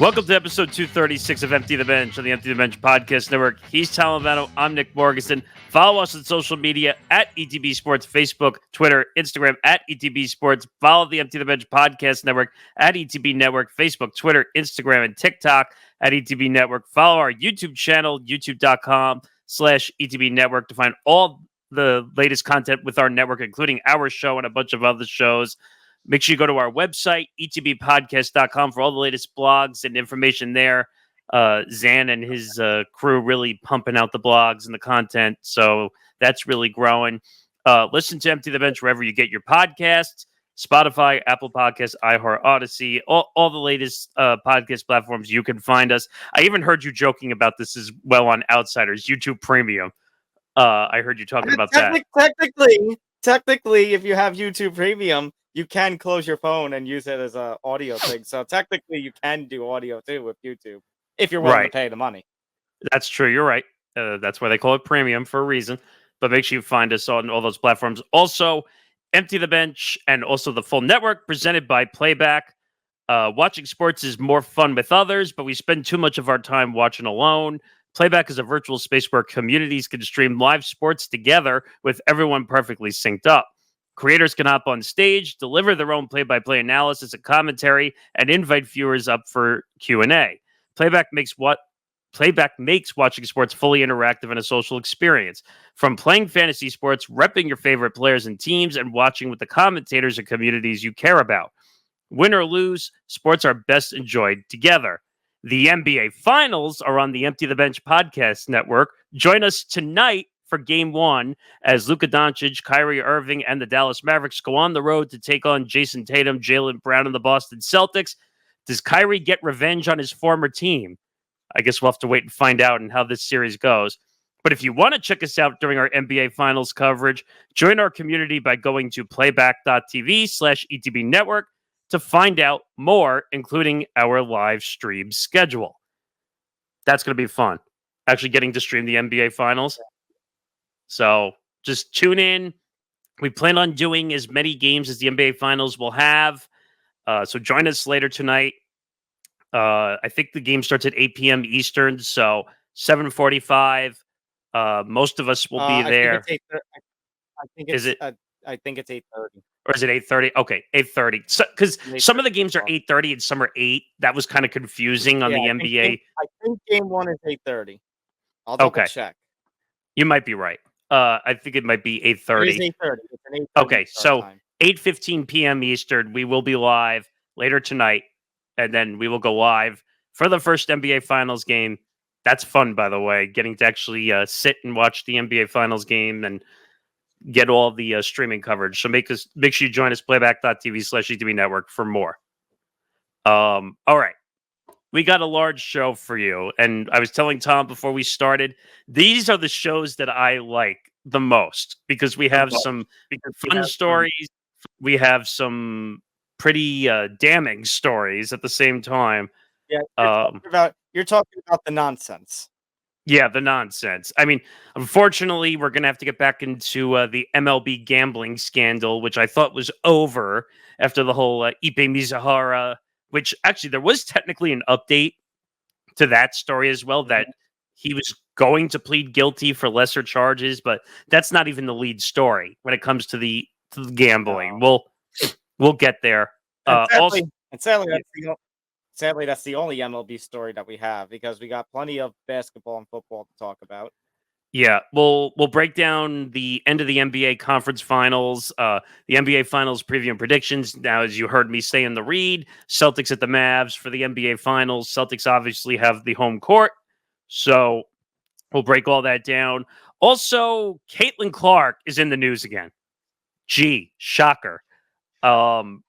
Welcome to episode 236 of Empty the Bench on the Empty the Bench Podcast Network. He's Albano. I'm Nick Morgasen. Follow us on social media at ETB Sports, Facebook, Twitter, Instagram at ETB Sports. Follow the Empty the Bench Podcast Network at ETB Network, Facebook, Twitter, Instagram, and TikTok at ETB Network. Follow our YouTube channel, youtube.com/ETB Network to find all the latest content with our network, including our show and a bunch of other shows. Make sure you go to our website, etbpodcast.com, for all the latest blogs and information there. Zan and his crew really pumping out the blogs and the content, so that's really growing. Listen to Empty the Bench wherever you get your podcasts, Spotify, Apple Podcasts, iHeart, Odyssey, all the latest podcast platforms you can find us. I even heard you joking about this as well on Outsiders, YouTube Premium. I heard you talking about that. Technically, if you have YouTube Premium, you can close your phone and use it as an audio thing. So technically, you can do audio too with YouTube if you're willing to pay the money. That's true. You're right. That's why they call it premium for a reason. But make sure you find us on all those platforms. Also, Empty the Bench and also the full network presented by Playback. Watching sports is more fun with others, but we spend too much of our time watching alone. Playback is a virtual space where communities can stream live sports together with everyone perfectly synced up. Creators can hop on stage, deliver their own play-by-play analysis and commentary, and invite viewers up for Q&A. Playback makes watching sports fully interactive and a social experience. From playing fantasy sports, repping your favorite players and teams, and watching with the commentators and communities you care about. Win or lose, sports are best enjoyed together. The NBA Finals are on the Empty the Bench Podcast Network. Join us tonight for Game 1 as Luka Doncic, Kyrie Irving, and the Dallas Mavericks go on the road to take on Jason Tatum, Jaylen Brown, and the Boston Celtics. Does Kyrie get revenge on his former team? I guess we'll have to wait and find out and how this series goes. But if you want to check us out during our NBA Finals coverage, join our community by going to playback.tv/ETB Network to find out more, including our live stream schedule. That's going to be fun, actually getting to stream the NBA Finals. So just tune in. We plan on doing as many games as the NBA Finals will have. So join us later tonight. I think the game starts at 8 p.m. Eastern, so 7:45. Most of us will be there. I think it's 8:30. Or is it 8:30? Okay, 8:30. Because some of the games are 8:30 and some are 8. That was kind of confusing on the NBA. I think Game 1 is 8:30. I'll double check. You might be right. I think it might be 8:30. It is 8:30. It's an 8:30. Okay, so 8:15 p.m. Eastern, we will be live later tonight, and then we will go live for the first NBA Finals game. That's fun, by the way, getting to actually sit and watch the NBA Finals game and get all the streaming coverage. So make sure you join us, playback.tv/ETB Network for more. All right. We got a large show for you. And I was telling Tom before we started, these are the shows that I like the most because we have some fun stories. We have some pretty damning stories at the same time. Yeah, you're talking about the nonsense. Yeah, the nonsense. I mean, unfortunately, we're going to have to get back into the MLB gambling scandal, which I thought was over after the whole Ipe Mizuhara, which actually there was technically an update to that story as well, that he was going to plead guilty for lesser charges, but that's not even the lead story when it comes to the gambling. No. We'll get there. Sadly, that's the only MLB story that we have because we got plenty of basketball and football to talk about. Yeah, we'll break down the end of the NBA conference finals, the NBA finals preview and predictions. Now, as you heard me say in the read, Celtics at the Mavs for the NBA finals. Celtics obviously have the home court, so we'll break all that down. Also, Caitlin Clark is in the news again. Gee, shocker. And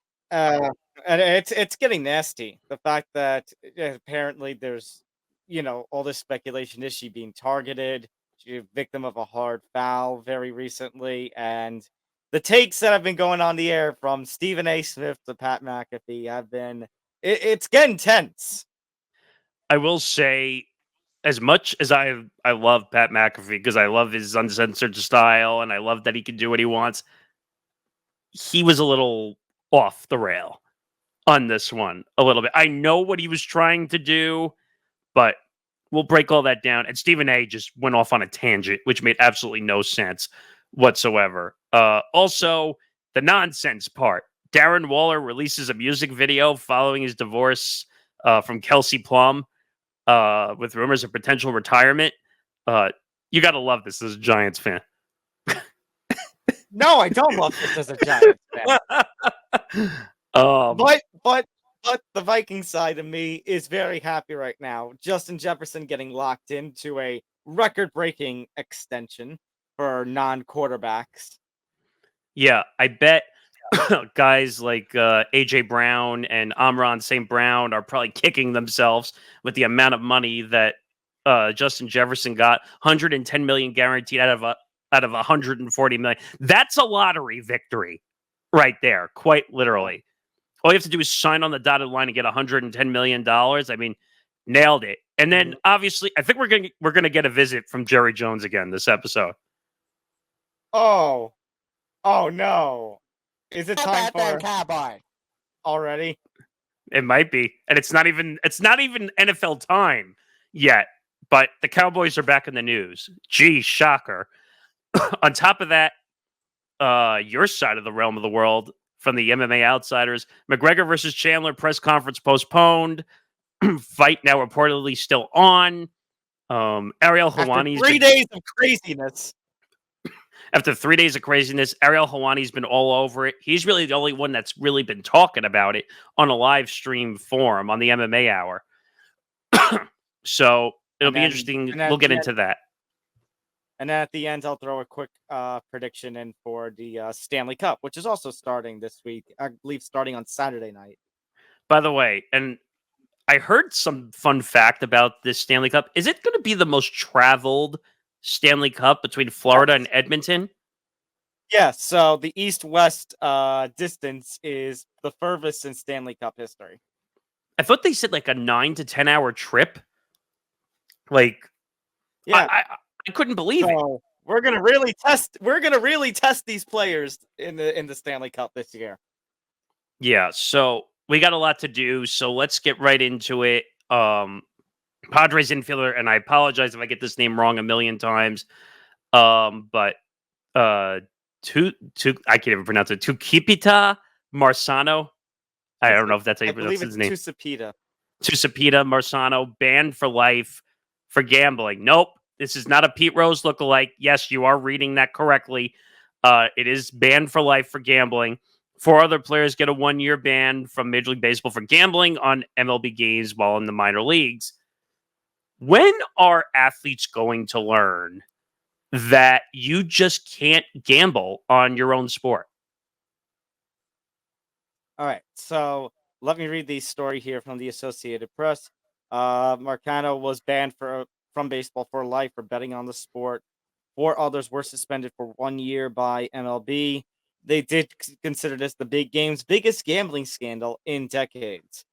it's getting nasty. The fact that apparently there's, all this speculation. Is she being targeted? She's a victim of a hard foul very recently. And the takes that have been going on the air from Stephen A. Smith to Pat McAfee have been, it's getting tense. I will say, as much as I love Pat McAfee because I love his uncensored style and I love that he can do what he wants, he was a little off the rail on this one a little bit. I know what he was trying to do, but we'll break all that down. And Stephen A just went off on a tangent, which made absolutely no sense whatsoever. Also, the nonsense part. Darren Waller releases a music video following his divorce from Kelsey Plum with rumors of potential retirement. You got to love this as a Giants fan. No, I don't love this as a Giants fan. But the Viking side of me is very happy right now. Justin Jefferson getting locked into a record-breaking extension for non-quarterbacks. Yeah, I bet guys like AJ Brown and Amron St. Brown are probably kicking themselves with the amount of money that Justin Jefferson got. 110 million guaranteed out of 140 million. That's a lottery victory right there, quite literally. All you have to do is sign on the dotted line and get $110 million. I mean, nailed it. And then obviously, I think we're gonna get a visit from Jerry Jones again this episode. Oh no! Is it time for Cowboy already? It might be, and it's not even NFL time yet. But the Cowboys are back in the news. Gee, shocker! On top of that, your side of the realm of the world. From the MMA Outsiders, McGregor versus Chandler press conference postponed. Fight now reportedly still on. Ariel Helwani's after 3 days of craziness. After 3 days of craziness, Ariel Helwani's been all over it. He's really the only one that's really been talking about it on a live stream forum on the MMA Hour. So it'll be interesting. We'll get into that. And then at the end, I'll throw a quick prediction in for the Stanley Cup, which is also starting this week. I believe starting on Saturday night. By the way, and I heard some fun fact about this Stanley Cup. Is it going to be the most traveled Stanley Cup between Florida and Edmonton? Yeah, so the east-west distance is the furthest in Stanley Cup history. I thought they said like a 9 to 10 hour trip. Like, yeah, I couldn't believe it. We're gonna really test these players in the Stanley Cup this year. Yeah, so we got a lot to do, so let's get right into it. Padres infielder, and I apologize if I get this name wrong a million times. But I can't even pronounce it. Tucupita Marcano. I don't know if that's how you pronounce his name. Tucupita Marcano, banned for life for gambling. Nope. This is not a Pete Rose lookalike. Yes, you are reading that correctly. It is banned for life for gambling. 4 other players get a 1-year ban from Major League Baseball for gambling on MLB games while in the minor leagues. When are athletes going to learn that you just can't gamble on your own sport? All right, so let me read the story here from the Associated Press. Marcano was banned from baseball for life for betting on the sport. 4 others were suspended for 1 year by MLB. They did consider this the big game's biggest gambling scandal in decades.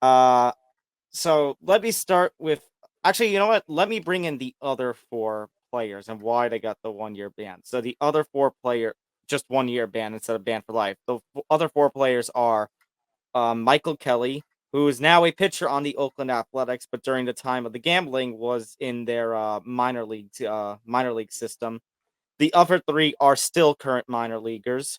So let me start with... Actually, you know what? Let me bring in the other 4 players and why they got the 1-year ban. So the other 4 players, just 1-year ban instead of ban for life. The other 4 players are Michael Kelly, who is now a pitcher on the Oakland Athletics, but during the time of the gambling was in their minor league system. The other 3 are still current minor leaguers.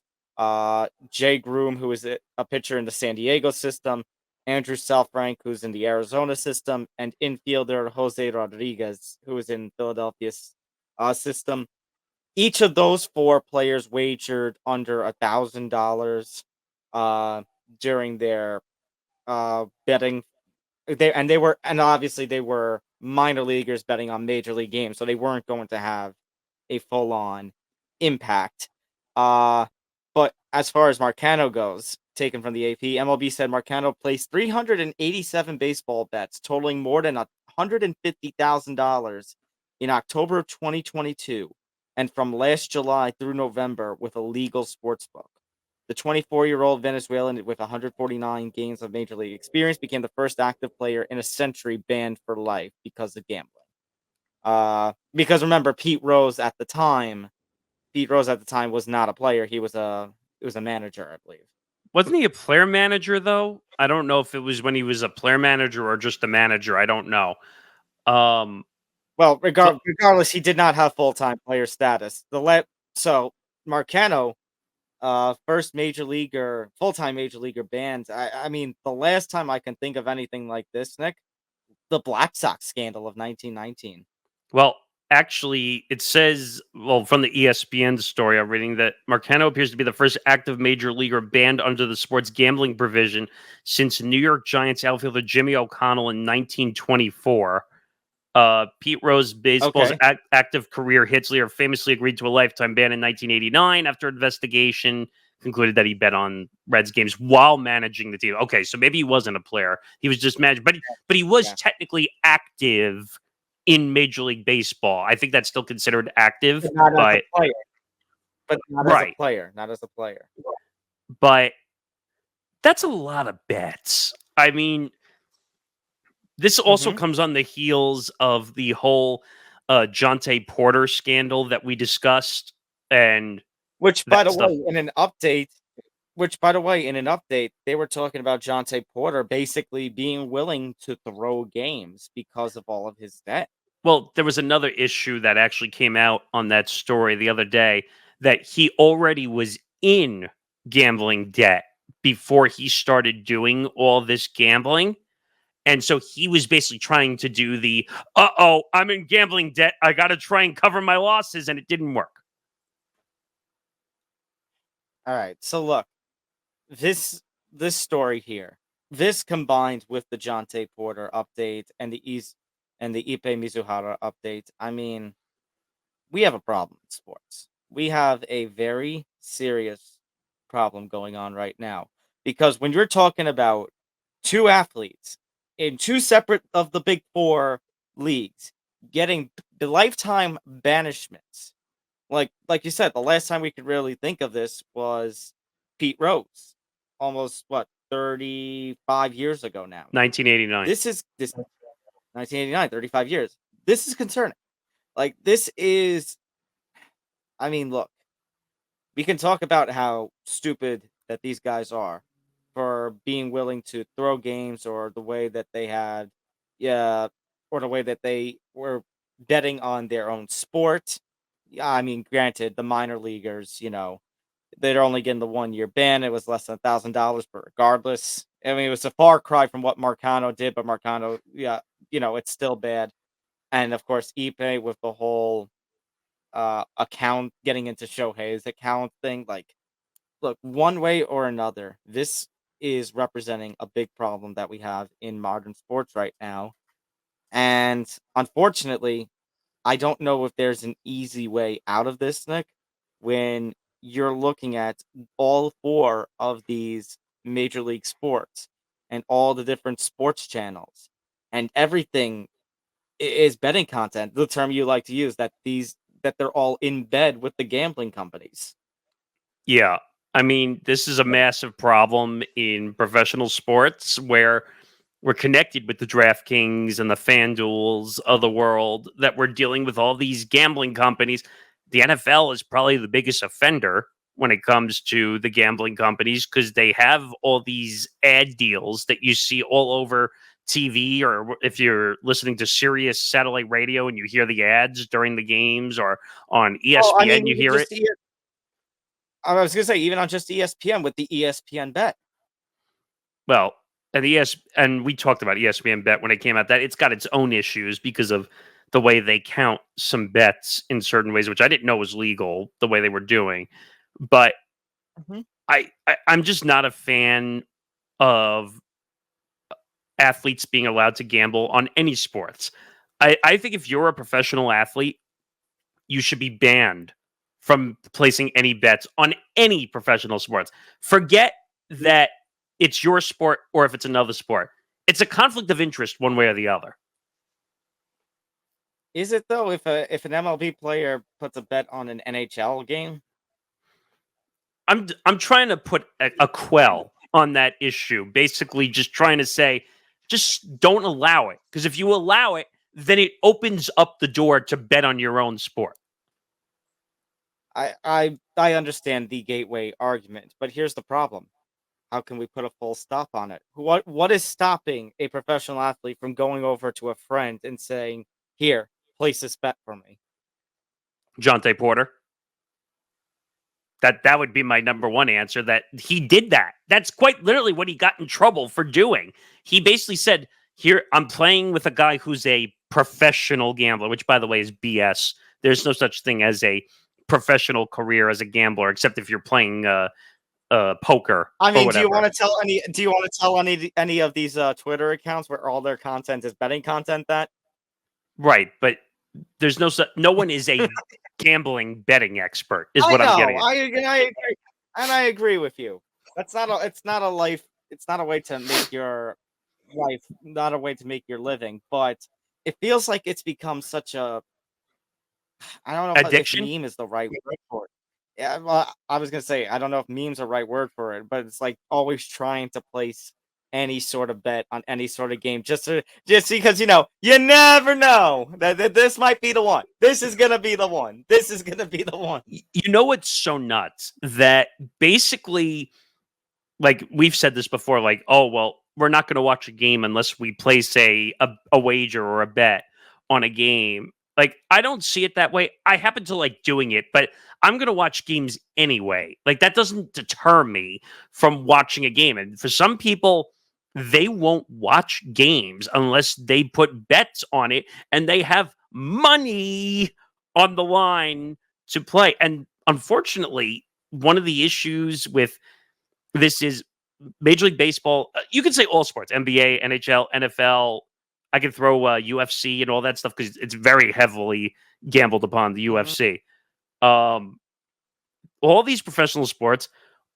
Jay Groom, who is a pitcher in the San Diego system, Andrew Saalfrank, who's in the Arizona system, and infielder Jose Rodriguez, who is in Philadelphia's system. Each of those 4 players wagered under $1,000 during their betting. And obviously they were minor leaguers betting on major league games, so they weren't going to have a full-on impact. But as far as Marcano goes, taken from the AP, MLB said Marcano placed 387 baseball bets totaling more than $150,000 in October of 2022 and from last July through November with a legal sportsbook. The 24-year-old Venezuelan with 149 games of major league experience became the first active player in a century banned for life because of gambling. Because remember, Pete Rose at the time was not a player. He was a manager, I believe. Wasn't he a player manager though? I don't know if it was when he was a player manager or just a manager. I don't know. Um, Well, but regardless, he did not have full-time player status. So Marcano, first major leaguer, full-time major leaguer banned. I mean, the last time I can think of anything like this, Nick, the Black Sox scandal of 1919. well, actually, it says from the ESPN story I'm reading that Marcano appears to be the first active major leaguer banned under the sports gambling provision since New York Giants outfielder Jimmy O'Connell in 1924. Pete Rose, baseball's Okay. active career hits leader, famously agreed to a lifetime ban in 1989 after investigation concluded that he bet on Reds games while managing the team. Okay, so maybe he wasn't a player; he was just managed, but he was Yeah. technically active in Major League Baseball. I think that's still considered active, But not as a but player. But not as a right, player. Not as a player. but that's a lot of bets. I mean, this also Mhm. comes on the heels of the whole Jonte Porter scandal that we discussed, and Which, by that the stuff. way, in an update, they were talking about Jonte Porter basically being willing to throw games because of all of his debt. Well, there was another issue that actually came out on that story the other day that he already was in gambling debt before he started doing all this gambling. And so he was basically trying to do the, I'm in gambling debt. I got to try and cover my losses. And it didn't work. All right. So look, this story here, this combined with the Jonte Porter update and the Ipe Mizuhara update, I mean, we have a problem in sports. We have a very serious problem going on right now because when you're talking about two athletes in two separate of the big four leagues getting the lifetime banishments, like you said, the last time we could really think of this was Pete Rose, almost what 35 years ago now. 1989. This 1989, 35 years. This is concerning. Like this is I mean, look, we can talk about how stupid that these guys are for being willing to throw games or the way that they had, yeah, or the way that they were betting on their own sport. Yeah, I mean, granted, the minor leaguers, they're only getting the 1 year ban. It was less than $1,000, but regardless, I mean, it was a far cry from what Marcano did, but Marcano, yeah, it's still bad. And of course, Ipe with the whole account getting into Shohei's account thing. Like, look, one way or another, this is representing a big problem that we have in modern sports right now. And unfortunately, I don't know if there's an easy way out of this, Nick, when you're looking at all four of these major league sports and all the different sports channels and everything is betting content, the term you like to use, that they're all in bed with the gambling companies. Yeah. I mean, this is a massive problem in professional sports where we're connected with the DraftKings and the FanDuels of the world that we're dealing with all these gambling companies. The NFL is probably the biggest offender when it comes to the gambling companies because they have all these ad deals that you see all over TV, or if you're listening to Sirius satellite radio and you hear the ads during the games, or on Well, I ESPN mean, you even hear it. just I was gonna say, even on just ESPN with the ESPN bet. Well, and we talked about ESPN Bet when it came out, that it's got its own issues because of the way they count some bets in certain ways, which I didn't know was legal the way they were doing. But Mhm. I'm just not a fan of athletes being allowed to gamble on any sports. I think if you're a professional athlete, you should be banned from placing any bets on any professional sports. Forget that it's your sport or if it's another sport. It's a conflict of interest one way or the other. Is it though if an MLB player puts a bet on an NHL game? I'm trying to put a quell on that issue. Basically, just trying to say, just don't allow it. Because if you allow it, then it opens up the door to bet on your own sport. I understand the gateway argument, but here's the problem. how can we put a full stop on it? What is stopping a professional athlete from going over to a friend and saying, "Here, place this bet for me"? Jonte Porter. That would be my number one answer. That he did that. That's quite literally what he got in trouble for doing. He basically said, "Here, I'm playing with a guy who's a professional gambler," which, by the way, is BS. There's no such thing as a professional career as a gambler, except if you're playing poker I or mean, do you whatever. want to tell any? Do you want to tell any of these Twitter accounts where all their content is betting content? That Right, but there's no one is a gambling betting expert, is I what I'm know, getting at. I agree, and I agree with you. That's not a. It's not a life. It's not a way to make your life. Not a way to make your living. But it feels like it's become such a. I don't know if Addiction? meme is the right word for it. Yeah, well, I was gonna say I don't know if meme's the right word for it, but it's like always trying to place any sort of bet on any sort of game just because you never know that this might be the one. This is gonna be the one. This is gonna be the one. You know what's so nuts? That basically, like we've said this before, like, oh well, we're not going to watch a game unless we place a wager or a bet on a game. Like, I don't see it that way. I happen to like doing it, but I'm going to watch games anyway. Like, that doesn't deter me from watching a game. And for some people, they won't watch games unless they put bets on it and they have money on the line to play. And unfortunately, one of the issues with this is Major League Baseball. You can say all sports: NBA, NHL, NFL. I can throw UFC and all that stuff because it's very heavily gambled upon the Mhm. UFC. Um, all these professional sports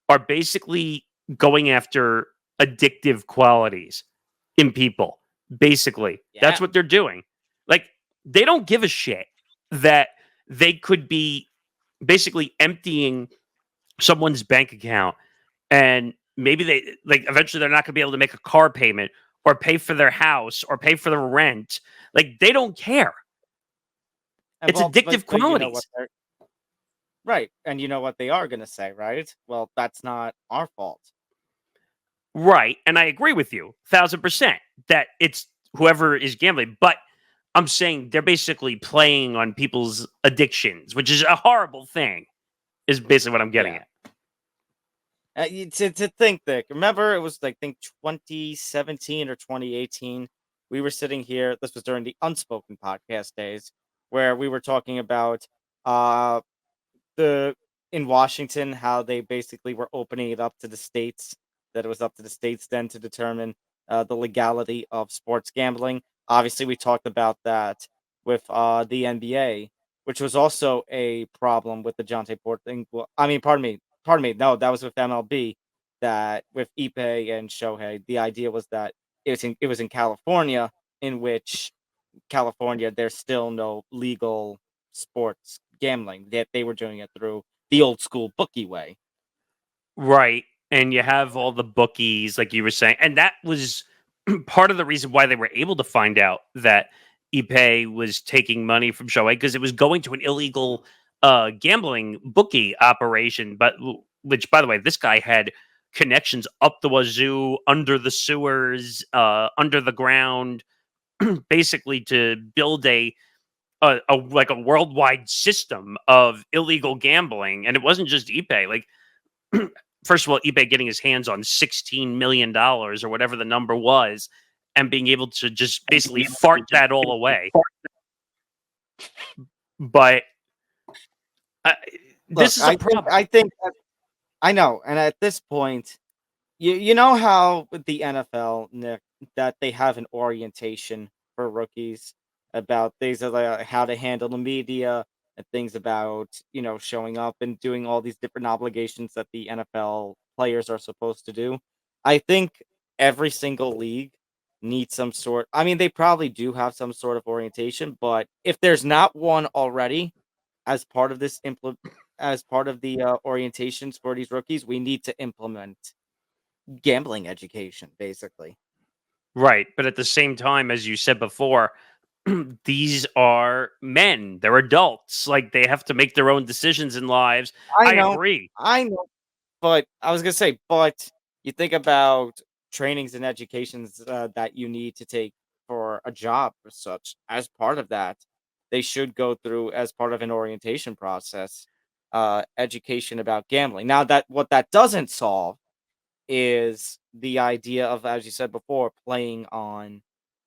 are basically going after addictive qualities in people. Basically, that's Yeah. what they're doing. Like, they don't give a shit that they could be basically emptying someone's bank account, and maybe they like eventually they're not going to be able to make a car payment or pay for their house or pay for the rent. Like, they don't care. And It's well, but addictive you know what qualities. they're right, and you know what they are gonna say, right? Well, that's not our fault. Right. And I agree with you 1000% that it's whoever is gambling. But I'm saying they're basically playing on people's addictions, which is a horrible thing, is basically what I'm getting Yeah. at. To think that remember it was like I think 2017 or 2018. We were sitting here. This was during the unspoken podcast days where we were talking about uh the in Washington how they basically were opening it up to the states, that it was up to the states then to determine the legality of sports gambling. Obviously, we talked about that with the NBA, which was also a problem with the Jonte Port thing. Well, I mean, pardon me. No, that was with MLB. That with Ipe and Shohei, the idea was that it was in California, in which California, there's still no legal sports gambling. That they were doing it through the old school bookie way. Right. And you have all the bookies, like you were saying. And that was part of the reason why they were able to find out that Ipe was taking money from Shohei, because it was going to an illegal gambling bookie operation. But which, by the way, this guy had connections up the wazoo, under the sewers, under the ground, basically to build a like a worldwide system of illegal gambling. And it wasn't just Ipe. Like, first of all, eBay getting his hands on $16 million or whatever the number was, and being able to just basically fart that all away. But uh, Look, this is a problem. I think that, I know, and at this point, you know how with the NFL, Nick, that they have an orientation for rookies about things like how to handle the media and things about showing up and doing all these different obligations that the NFL players are supposed to do. I think every single league needs some sort. I mean, they probably do have some sort of orientation, but if there's not one already as part of as part of the orientations for these rookies, we need to implement gambling education, basically. Right. But at the same time, as you said before, these are men. They're adults. Like, they have to make their own decisions in lives. I I know, agree. I know, but I was gonna say, but You think about trainings and educations that you need to take for a job or such. As part of that, they should go through as part of an orientation process, education about gambling. Now, that what that doesn't solve is the idea of, as you said before, playing on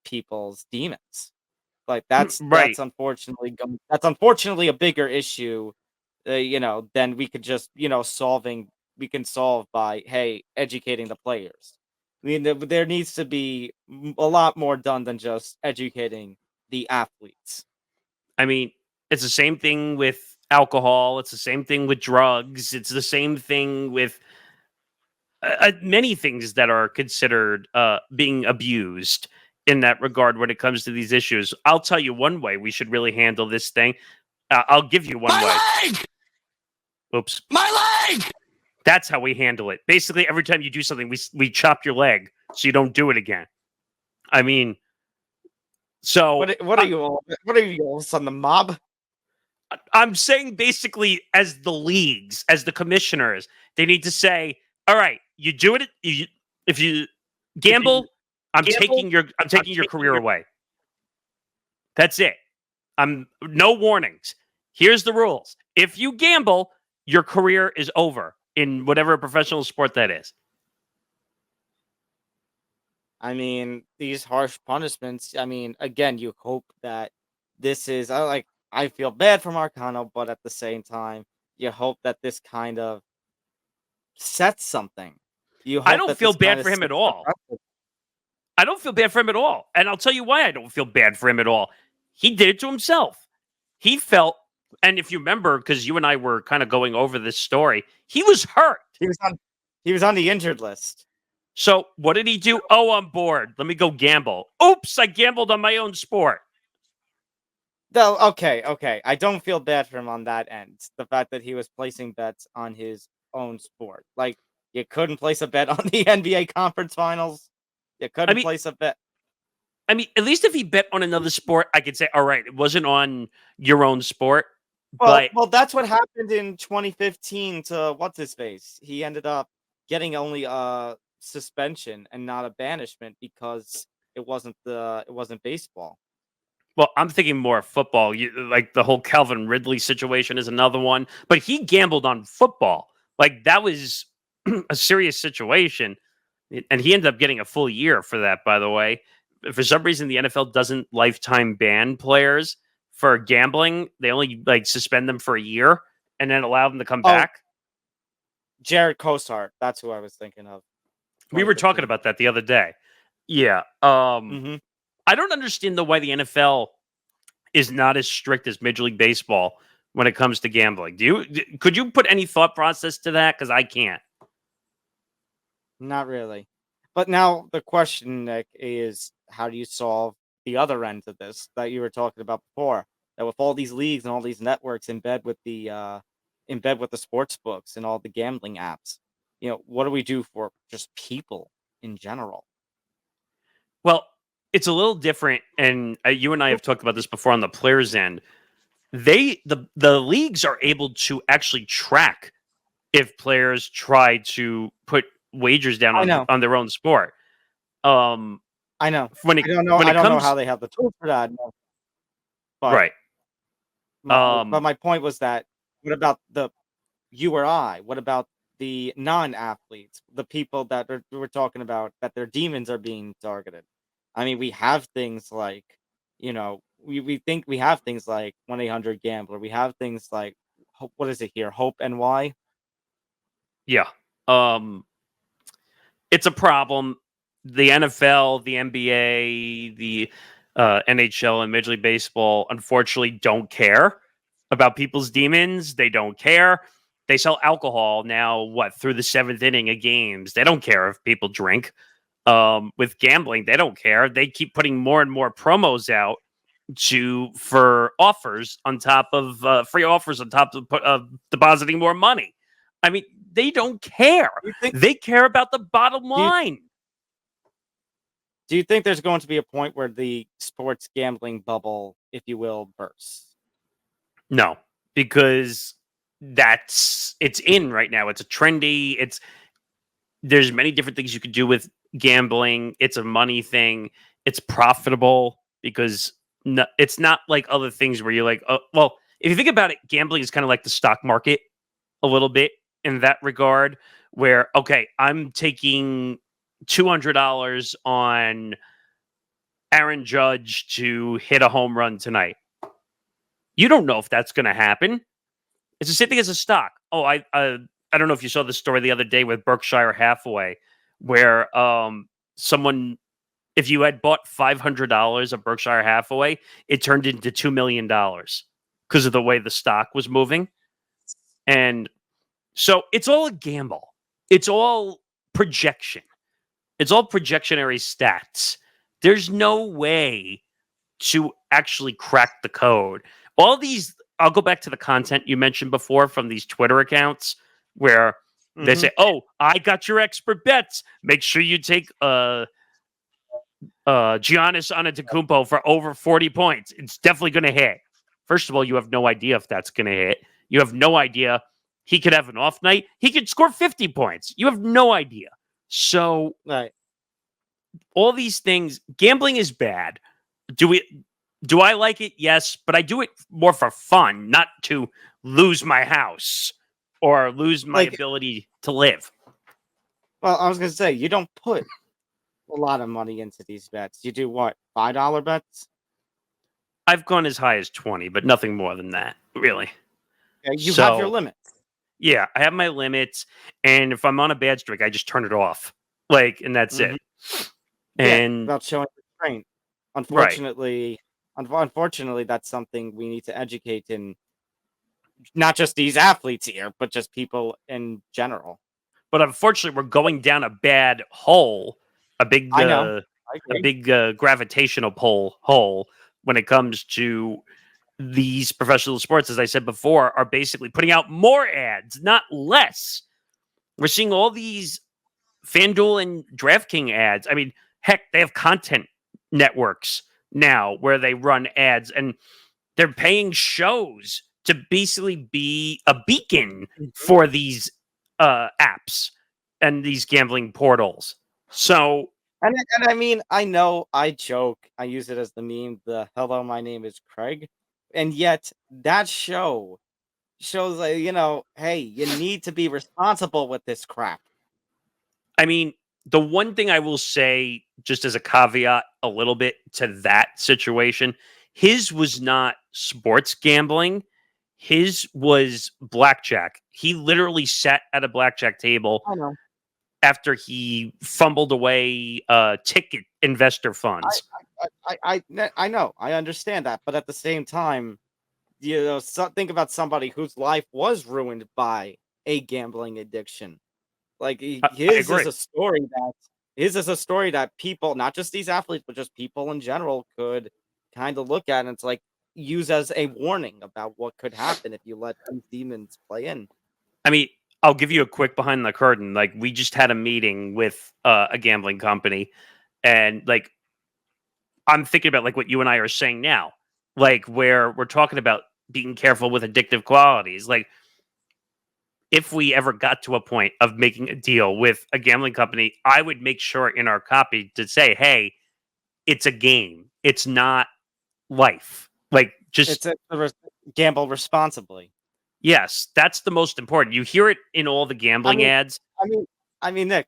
people's demons. Like Right. that's unfortunately a bigger issue, than we could just solving we can solve by, hey, educating the players. I mean, there needs to be a lot more done than just educating the athletes. I mean, it's the same thing with alcohol. It's the same thing with drugs. It's the same thing with many things that are considered being abused in that regard when it comes to these issues. I'll tell you one way we should really handle this thing. I'll give you one way. My leg! Oops. My leg! That's how we handle it. Basically, every time you do something, we chop your leg so you don't do it again. I mean, so What are you all? What are you all of a sudden, the mob? I'm saying basically, as the leagues, as the commissioners, they need to say, "All right, you do it. If you gamble, I'm taking your career away. That's it. I'm no warnings. Here's the rules. If you gamble, your career is over in whatever professional sport that is." I mean, these harsh punishments. I mean, again, you hope that this is. I feel bad for Marcano, but at the same time, you hope that this kind of sets something. You I hope don't that feel this kind bad of for him at sets the all. precedent. I don't feel bad for him at all. And I'll tell you why I don't feel bad for him at all. He did it to himself. He felt, and if you remember, because you and I were kind of going over this story, he was hurt. He was on. He was on the injured list. So what did he do? Oh, I'm bored. Let me go gamble. Oops, I gambled on my own sport. Though, okay. I don't feel bad for him on that end. The fact that he was placing bets on his own sport, like you couldn't place a bet on the NBA conference finals. You I couldn't mean, place a bet. at least if he bet on another sport, I could say, all right, it wasn't on your own sport, Well, but well, that's what happened in 2015 to what's his face. He ended up getting only a suspension and not a banishment because it wasn't baseball. well, I'm thinking more football. Like the whole Calvin Ridley situation is another one, but he gambled on football. Like that was a serious situation, and he ended up getting a full year for that. By the way, for some reason, the NFL doesn't lifetime ban players for gambling. They only like suspend them for a year and then allow them to come Oh, back. Jared Cosart, that's who I was thinking of. We were talking 2015. about that the other day. Yeah. Hmm. I don't understand why the NFL is not as strict as Major League Baseball when it comes to gambling. Could you put any thought process to that? Because I can't. Not really. But now the question, Nick, is how do you solve the other end of this that you were talking about before? That with all these leagues and all these networks in bed with the sports books and all the gambling apps, what do we do for just people in general? Well, it's a little different, and you and I have talked about this before on the players' end. The leagues are able to actually track if players try to put wagers down I know, on their own sport. Um, I know. when it I don't know how comes they have the tools for that, no, but right, but my point was that what about the you or I? What about the non-athletes, the people that we're talking about that their demons are being targeted? I mean, we have things like, we think we have things like 1-800 Gambler. We have things like what is it here? Hope NY. yeah. Um, it's a problem. The NFL, the NBA, the NHL, and Major League Baseball, unfortunately, don't care about people's demons. They don't care. They sell alcohol now, what, through the seventh inning of games. They don't care if people drink. With gambling, they don't care. They keep putting more and more promos out for offers on top of free offers on top of depositing more money. I mean, they don't care. Do you think They care about the bottom do you, line. do you think there's going to be a point where the sports gambling bubble, if you will, bursts? No, because it's in right now. It's a trendy. there's many different things you could do with gambling. It's a money thing. It's profitable because it's not like other things where you're like, oh, well, if you think about it, gambling is kind of like the stock market a little bit in that regard, where, okay, I'm taking $200 on Aaron Judge to hit a home run tonight. You don't know if that's going to happen. It's the same thing as a stock. Oh, I don't know if you saw the story the other day with Berkshire Hathaway, where someone, if you had bought $500 of Berkshire Hathaway, it turned into $2 million because of the way the stock was moving. And so it's all a gamble. It's all projection. It's all projectionary stats. There's no way to actually crack the code. All these, I'll go back to the content you mentioned before from these Twitter accounts where they say, "Oh, I got your expert bets. Make sure you take Giannis Antetokounmpo for over 40 points. It's definitely going to hit." First of all, you have no idea if that's going to hit. You have no idea. He could have an off night. He could score 50 points. You have no idea. So, Right. all these things, gambling is bad. Do I like it? Yes, but I do it more for fun, not to lose my house or lose my ability to live. Well, I was going to say, you don't put a lot of money into these bets. You do what? $5 bets? I've gone as high as 20, but nothing more than that, really. Yeah, you have your limits. Yeah, I have my limits, and if I'm on a bad streak, I just turn it off. And that's it. And about showing restraint. Right. Unfortunately, that's something we need to educate in not just these athletes here, but just people in general. But unfortunately, we're going down a bad hole, a big, I know. a big gravitational hole when it comes to these professional sports. As I said before, are basically putting out more ads, not less. We're seeing all these FanDuel and DraftKings ads. I mean, heck, they have content networks now where they run ads, and they're paying shows to basically be a beacon for these apps and these gambling portals. So, and I mean, I know I joke, I use it as the meme, the "Hello, my name is Craig," and yet that show shows hey, you need to be responsible with this crap. I mean, the one thing I will say, just as a caveat, a little bit to that situation, his was not sports gambling. His was blackjack. He literally sat at a blackjack table I know. after he fumbled away ticket investor funds. I know. I understand that, but at the same time, think about somebody whose life was ruined by a gambling addiction. His is a story that people, not just these athletes, but just people in general, could kind of look at, and it's use as a warning about what could happen if you let these demons play in. I mean, I'll give you a quick behind the curtain. We just had a meeting with a gambling company, and I'm thinking about what you and I are saying now, where we're talking about being careful with addictive qualities. If we ever got to a point of making a deal with a gambling company, I would make sure in our copy to say, "Hey, it's a game. It's not life." It's gamble responsibly. Yes, that's the most important. You hear it in all the gambling ads. I mean, Nick,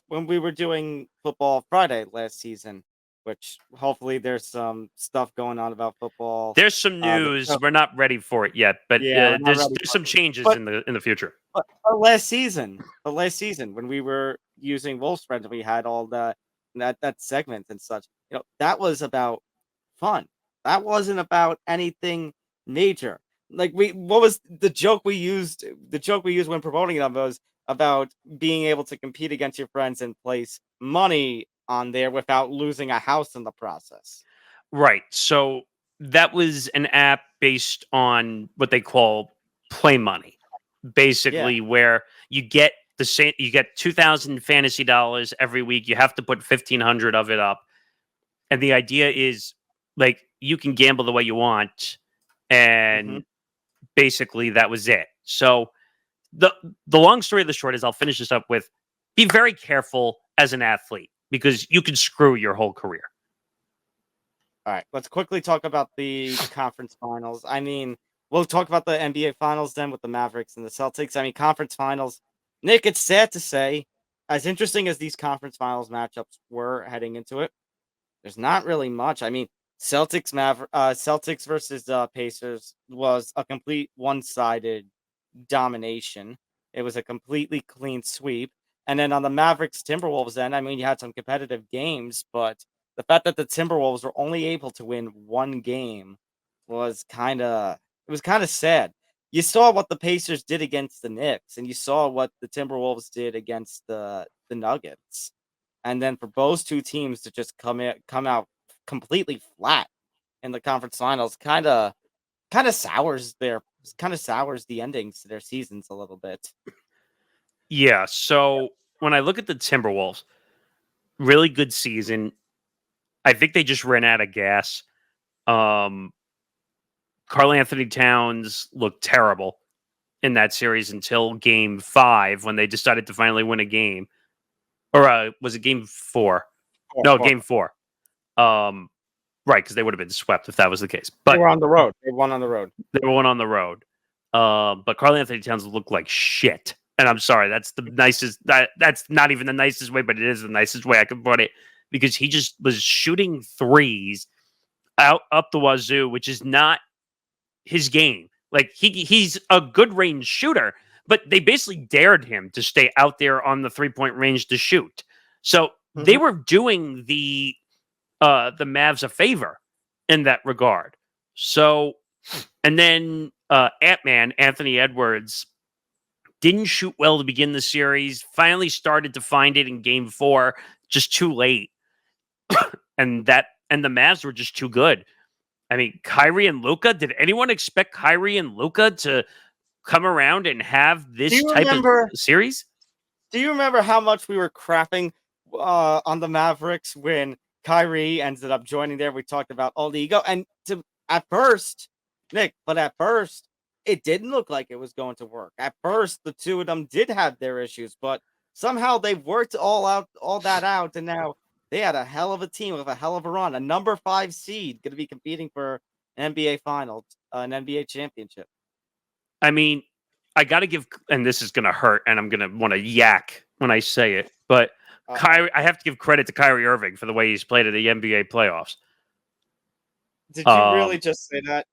when we were doing Football Friday last season, which hopefully there's some stuff going on about football. There's some news. We're not ready for it yet, but there's some changes in the future. But last season, when we were using Wolf's Friend, we had all that segment and such. That was about fun. That wasn't about anything major. What was the joke we used? The joke we used when promoting them was about being able to compete against your friends and place money on there without losing a house in the process. Right. So that was an app based on what they call play money, basically, where you get you get 2,000 fantasy dollars every week. You have to put 1,500 of it up, and the idea is you can gamble the way you want, and basically that was it. So the long story of the short is, I'll finish this up with, be very careful as an athlete because you can screw your whole career. All right, let's quickly talk about the conference finals. I mean, we'll talk about the NBA finals then with the Mavericks and the Celtics. I mean, conference finals. Nick, it's sad to say, as interesting as these conference finals matchups were heading into it, there's not really much. I mean, Celtics versus Pacers was a complete one-sided domination. It was a completely clean sweep. And then on the Mavericks Timberwolves end, I mean, you had some competitive games, but the fact that the Timberwolves were only able to win one game was kind of sad. You saw what the Pacers did against the Knicks, and you saw what the Timberwolves did against the Nuggets. And then for those two teams to just come out completely flat in the conference finals kind of sours the endings to their seasons a little bit. Yeah. So when I look at the Timberwolves, really good season. I think they just ran out of gas. Um, Karl Anthony Towns looked terrible in that series until game 5 when they decided to finally win a game. Or was it game 4? No, game 4. Right, because they would have been swept if that was the case. But they were on the road. They won on the road. They won on the road. But Karl Anthony Towns looked like shit. And I'm sorry, that's the nicest. That's not even the nicest way, but it is the nicest way I can put it because he just was shooting threes out up the wazoo, which is not his game. Like he's a good range shooter, but they basically dared him to stay out there on the 3-point range to shoot. So they were doing the Mavs a favor in that regard. So, and then Ant-Man, Anthony Edwards, didn't shoot well to begin the series, finally started to find it in game 4, just too late. and the Mavs were just too good. I mean, Kyrie and Luka, did anyone expect Kyrie and Luka to come around and have this type of series? Do you remember how much we were crapping on the Mavericks when Kyrie ended up joining there? We talked about all the ego. And at first, Nick, it didn't look like it was going to work. At first, the two of them did have their issues, but somehow they worked all that out, and now they had a hell of a team with a hell of a run. A number 5 seed going to be competing for an NBA Finals, an NBA championship. I mean, I got to give, and this is going to hurt, and I'm going to want to yak when I say it, but Kyrie, I have to give credit to Kyrie Irving for the way he's played at the NBA playoffs. Did you really just say that?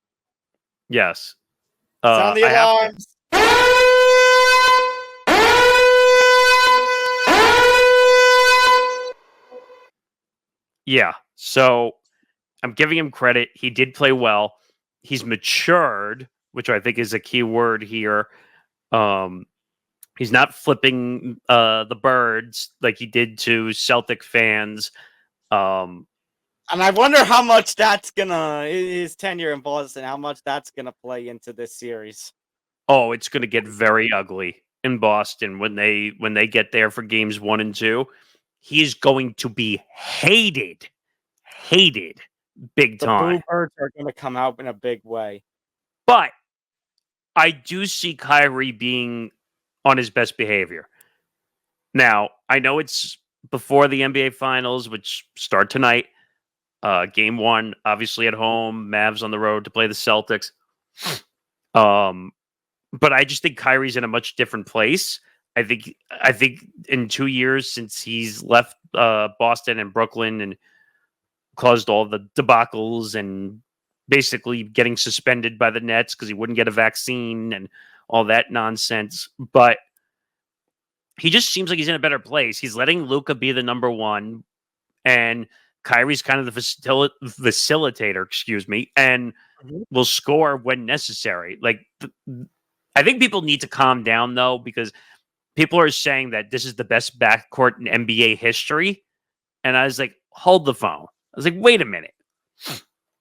Yes. Sound the alarms. Yeah. So I'm giving him credit. He did play well. He's matured, which I think is a key word here. He's not flipping the birds like he did to Celtic fans. And I wonder how much that's his tenure in Boston, how much that's gonna play into this series. Oh, it's gonna get very ugly in Boston when they get there for games 1 and 2. He's going to be hated big time. The Bluebirds are gonna come out in a big way. But I do see Kyrie being on his best behavior. Now, I know it's before the NBA Finals, which start tonight. Game 1, obviously at home. Mavs on the road to play the Celtics. But I just think Kyrie's in a much different place. I think in 2 years since he's left Boston and Brooklyn and caused all the debacles and basically getting suspended by the Nets because he wouldn't get a vaccine and all that nonsense. But he just seems like he's in a better place. He's letting Luka be the number 1, and Kyrie's kind of the facilitator, and will score when necessary. Like, I think people need to calm down, though, because people are saying that this is the best backcourt in NBA history. And I was like, hold the phone. I was like, wait a minute.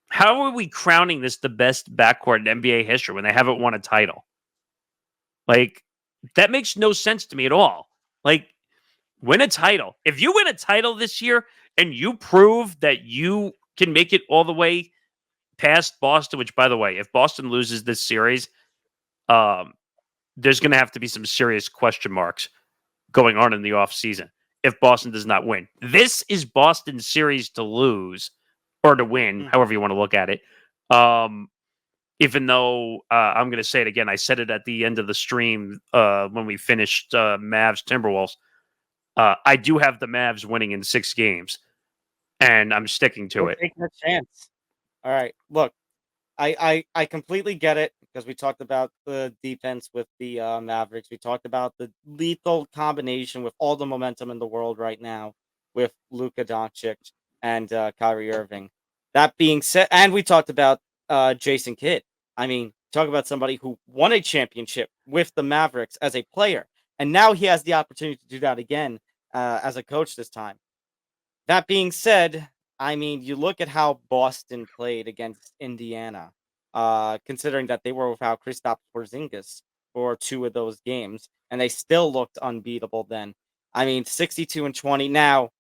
How are we crowning this the best backcourt in NBA history when they haven't won a title? Like, that makes no sense to me at all. Like, win a title. If you win a title this year and you prove that you can make it all the way past Boston, which, by the way, if Boston loses this series, there's going to have to be some serious question marks going on in the offseason if Boston does not win. This is Boston's series to lose or to win, however you want to look at it. Even though I'm going to say it again, I said it at the end of the stream when we finished Mavs Timberwolves. I do have the Mavs winning in 6 games, and I'm sticking to it. Taking a chance. All right, look, I completely get it because we talked about the defense with the Mavericks. We talked about the lethal combination with all the momentum in the world right now with Luka Doncic and Kyrie Irving. That being said, and we talked about Jason Kidd. I mean, talk about somebody who won a championship with the Mavericks as a player, and now he has the opportunity to do that again as a coach this time. That being said, I mean, you look at how Boston played against Indiana, considering that they were without Kristaps Porzingis for 2 of those games, and they still looked unbeatable then. I mean, 62-20. Now,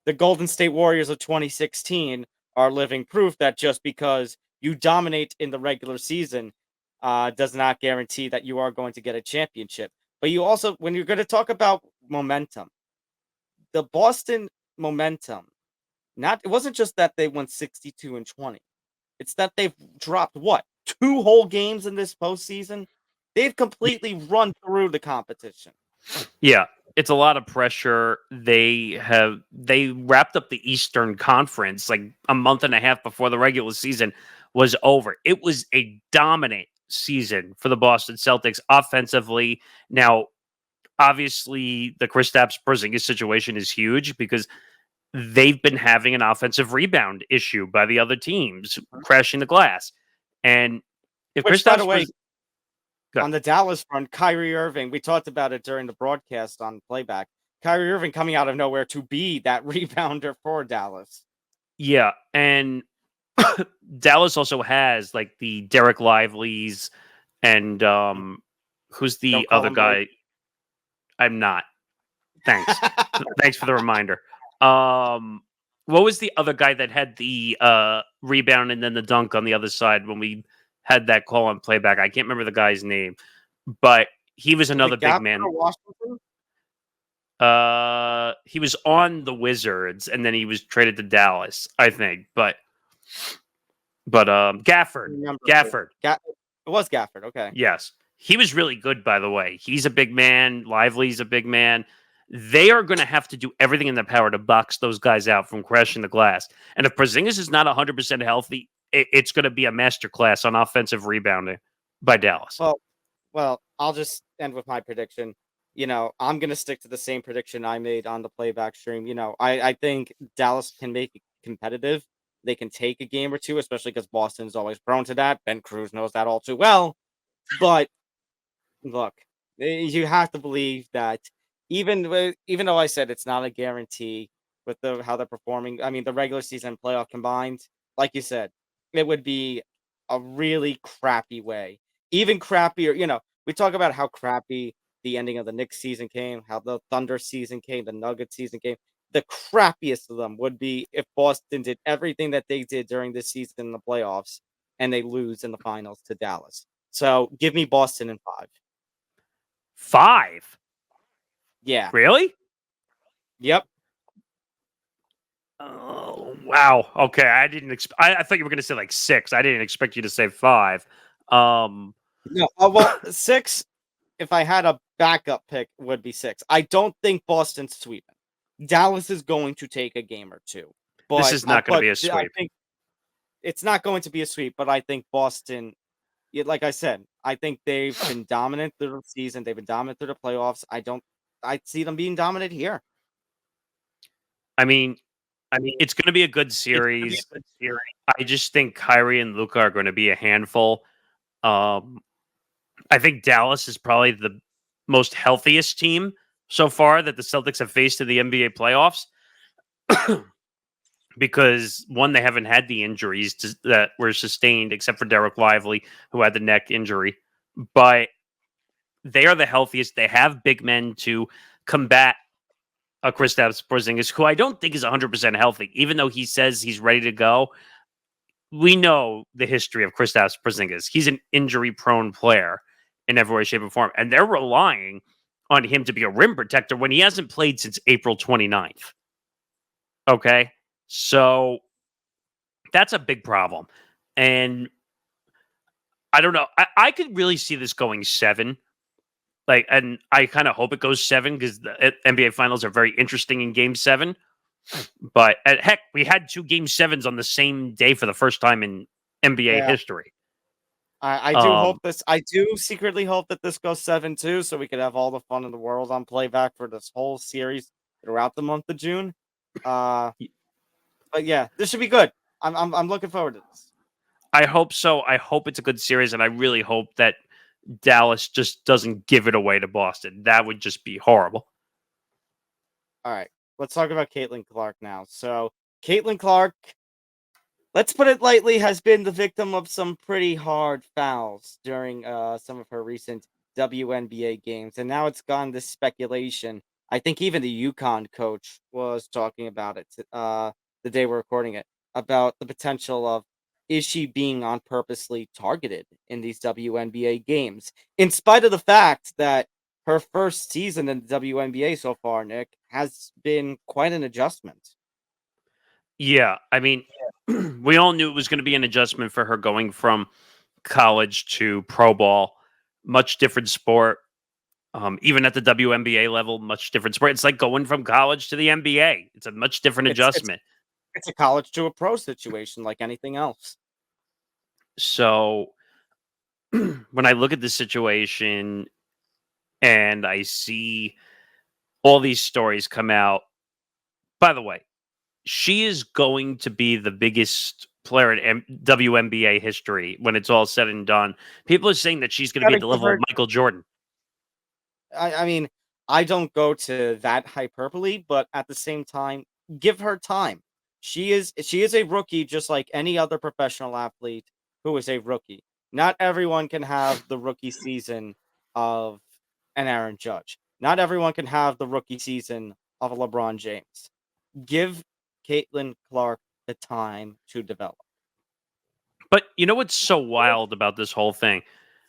the Golden State Warriors of 2016 are living proof that just because you dominate in the regular season does not guarantee that you are going to get a championship. But you also, when you're going to talk about momentum, the Boston momentum, it wasn't just that they won 62-20. It's that they've dropped what? 2 whole games in this postseason? They've completely run through the competition. Yeah, it's a lot of pressure. They wrapped up the Eastern Conference like a month and a half before the regular season was over. It was a dominant season for the Boston Celtics offensively. Now, obviously, the Kristaps Porzingis situation is huge because they've been having an offensive rebound issue by the other teams, crashing the glass. And if Which, by the Kristaps way, on the Dallas front, Kyrie Irving, we talked about it during the broadcast on Playback. Kyrie Irving coming out of nowhere to be that rebounder for Dallas. Yeah, and Dallas also has like the Derek Lively's and who's the other guy? I'm not. Thanks. Thanks for the reminder. What was the other guy that had the rebound and then the dunk on the other side when we had that call on Playback? I can't remember the guy's name, but he was another big man. He was on the Wizards and then he was traded to Dallas, I think. But Gafford. It was Gafford, okay. Yes. He was really good, by the way. He's a big man. Lively's a big man. They are going to have to do everything in their power to box those guys out from crashing the glass. And if Porzingis is not 100% healthy, it's going to be a masterclass on offensive rebounding by Dallas. Well, I'll just end with my prediction. You know, I'm going to stick to the same prediction I made on the Playback stream. You know, I think Dallas can make it competitive. They can take a game or 2, especially because Boston is always prone to that. Ben Cruz knows that all too well. But look, you have to believe that even though I said it's not a guarantee with how they're performing, I mean, the regular season and playoff combined, like you said, it would be a really crappy way. Even crappier, you know, we talk about how crappy the ending of the Knicks season came, how the Thunder season came, the Nuggets season came. The crappiest of them would be if Boston did everything that they did during this season in the playoffs and they lose in the finals to Dallas. So give me Boston in 5. 5? Yeah. Really? Yep. Oh, wow. Okay. I didn't I thought you were going to say like 6. I didn't expect you to say 5. No. Well, 6, if I had a backup pick, would be 6. I don't think Boston's sweeping. Dallas is going to take a game or 2. But this is not going to be a sweep. I think it's not going to be a sweep, but I think Boston, like I said, I think they've been dominant through the season. They've been dominant through the playoffs. I see them being dominant here. I mean, it's going to be a good series. I just think Kyrie and Luka are going to be a handful. I think Dallas is probably the most healthiest team so far that the Celtics have faced in the NBA playoffs. Because, one, they haven't had the injuries that were sustained, except for Derek Lively, who had the neck injury. But they are the healthiest. They have big men to combat Kristaps Porzingis, who I don't think is 100% healthy, even though he says he's ready to go. We know the history of Kristaps Porzingis. He's an injury-prone player in every way, shape, or form. And they're relying on him to be a rim protector when he hasn't played since April 29th. Okay. So that's a big problem. And I don't know. I could really see this going 7. Like, and I kind of hope it goes 7 because the NBA finals are very interesting in game 7. But heck, we had 2 game 7s on the same day for the first time in NBA Yeah. history. I do hope this. I do secretly hope that this goes 7-2, so we could have all the fun in the world on Playback for this whole series throughout the month of June. But yeah, this should be good. I'm looking forward to this. I hope so. I hope it's a good series, and I really hope that Dallas just doesn't give it away to Boston. That would just be horrible. All right, let's talk about Caitlin Clark now. So Caitlin Clark, let's put it lightly, has been the victim of some pretty hard fouls during some of her recent WNBA games, and now it's gone this speculation. I think even the UConn coach was talking about it the day we're recording it, about the potential of, is she being on purposely targeted in these WNBA games, in spite of the fact that her first season in the WNBA so far, Nick, has been quite an adjustment. Yeah, I mean, we all knew it was going to be an adjustment for her going from college to pro ball. Much different sport. Even at the WNBA level, much different sport. It's like going from college to the NBA. It's a much different It's adjustment. it's a college to a pro situation like anything else. So when I look at the situation and I see all these stories come out, by the way, she is going to be the biggest player in WNBA history when it's all said and done. People are saying that she's going to be Gotta at the give level of her. Michael Jordan. I mean, I don't go to that hyperbole, but at the same time, give her time. She is a rookie, just like any other professional athlete who is a rookie. Not everyone can have the rookie season of an Aaron Judge. Not everyone can have the rookie season of a LeBron James. Give Caitlin Clark the time to develop. But you know what's so wild about this whole thing?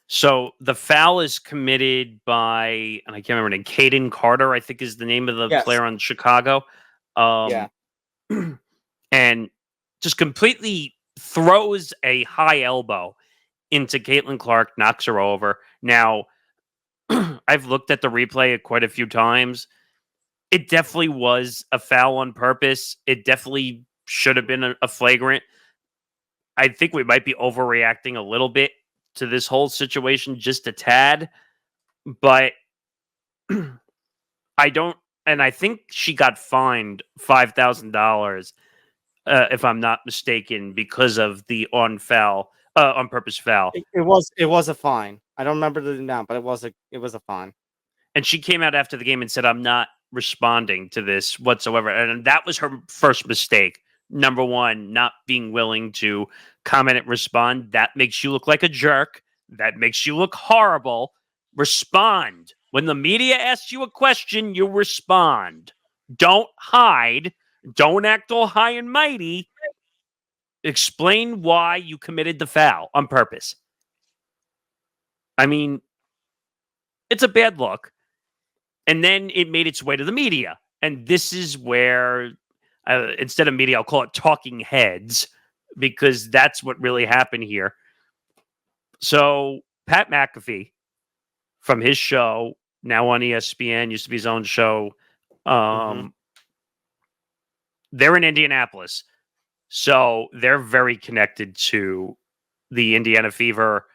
So the foul is committed by, and I can't remember the name, Caden Carter, I think is the name of the Yes. player on Chicago. Yeah. Um, and just completely throws a high elbow into Caitlin Clark, knocks her over. Now, I've looked at the replay quite a few times. It definitely was a foul on purpose. It definitely should have been a flagrant. I think we might be overreacting a little bit to this whole situation, just a tad. But I don't, and I think she got fined $5,000, if I'm not mistaken, because of the on purpose foul. It was a fine. I don't remember the amount, but it was a fine. And she came out after the game and said, "I'm not responding to this whatsoever." And that was her first mistake. Number one, not being willing to comment and respond. That makes you look like a jerk. That makes you look horrible. Respond. When the media asks you a question, you respond. Don't hide. Don't act all high and mighty. Explain why you committed the foul on purpose. I mean, it's a bad look. And then it made its way to the media. And this is where, instead of media, I'll call it talking heads, because that's what really happened here. So, Pat McAfee from his show, now on ESPN, used to be his own show, Mhm. they're in Indianapolis. So, they're very connected to the Indiana Fever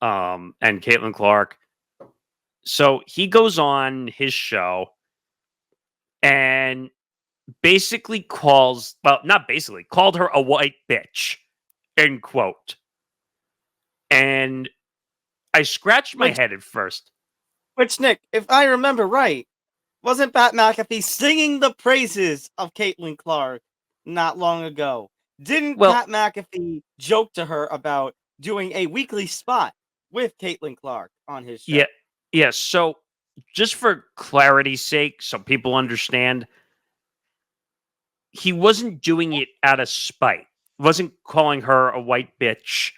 and Caitlin Clark. So, he goes on his show and basically called her a white bitch, end quote. And I scratched my Which, head at first. which Nick, if I remember right, wasn't Pat McAfee singing the praises of Caitlin Clark not long ago? Didn't Well, Pat McAfee joke to her about doing a weekly spot with Caitlin Clark on his yeah, show? yeah. So, just for clarity's sake, so people understand, he wasn't doing it out of spite. Wasn't calling her a white bitch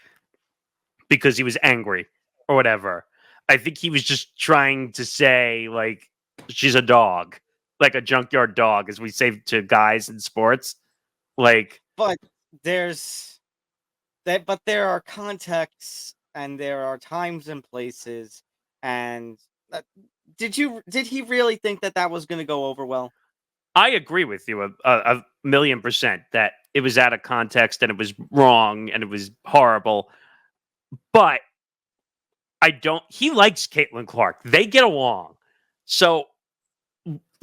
because he was angry or whatever. I think he was just trying to say, like, she's a dog, like a junkyard dog, as we say to guys in sports. Like, But there's that, but there are contexts and there are times and places. And did he really think that that was going to go over well? I agree with you a million percent that it was out of context and it was wrong and it was horrible. But I don't. He likes Caitlin Clark. They get along. So,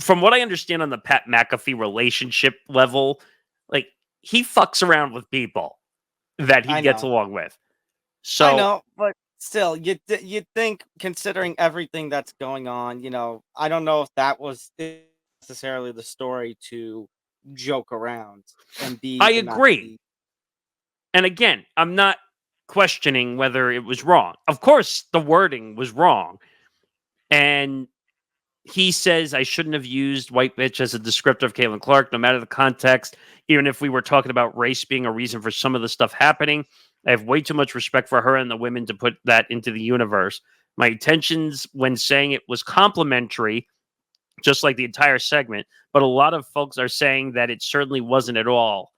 from what I understand on the Pat McAfee relationship level, like he fucks around with people that he I gets know. along with. I So know, but still, you'd think, considering everything that's going on, I don't know if that was necessarily the story to joke around and be I agree. dramatically. And again, I'm not questioning whether it was wrong. Of course, the wording was wrong. And he says I shouldn't have used white bitch as a descriptor of Caitlin Clark, no matter the context. Even if we were talking about race being a reason for some of the stuff happening, I have way too much respect for her and the women to put that into the universe. My intentions when saying it was complimentary, just like the entire segment, but a lot of folks are saying that it certainly wasn't at all.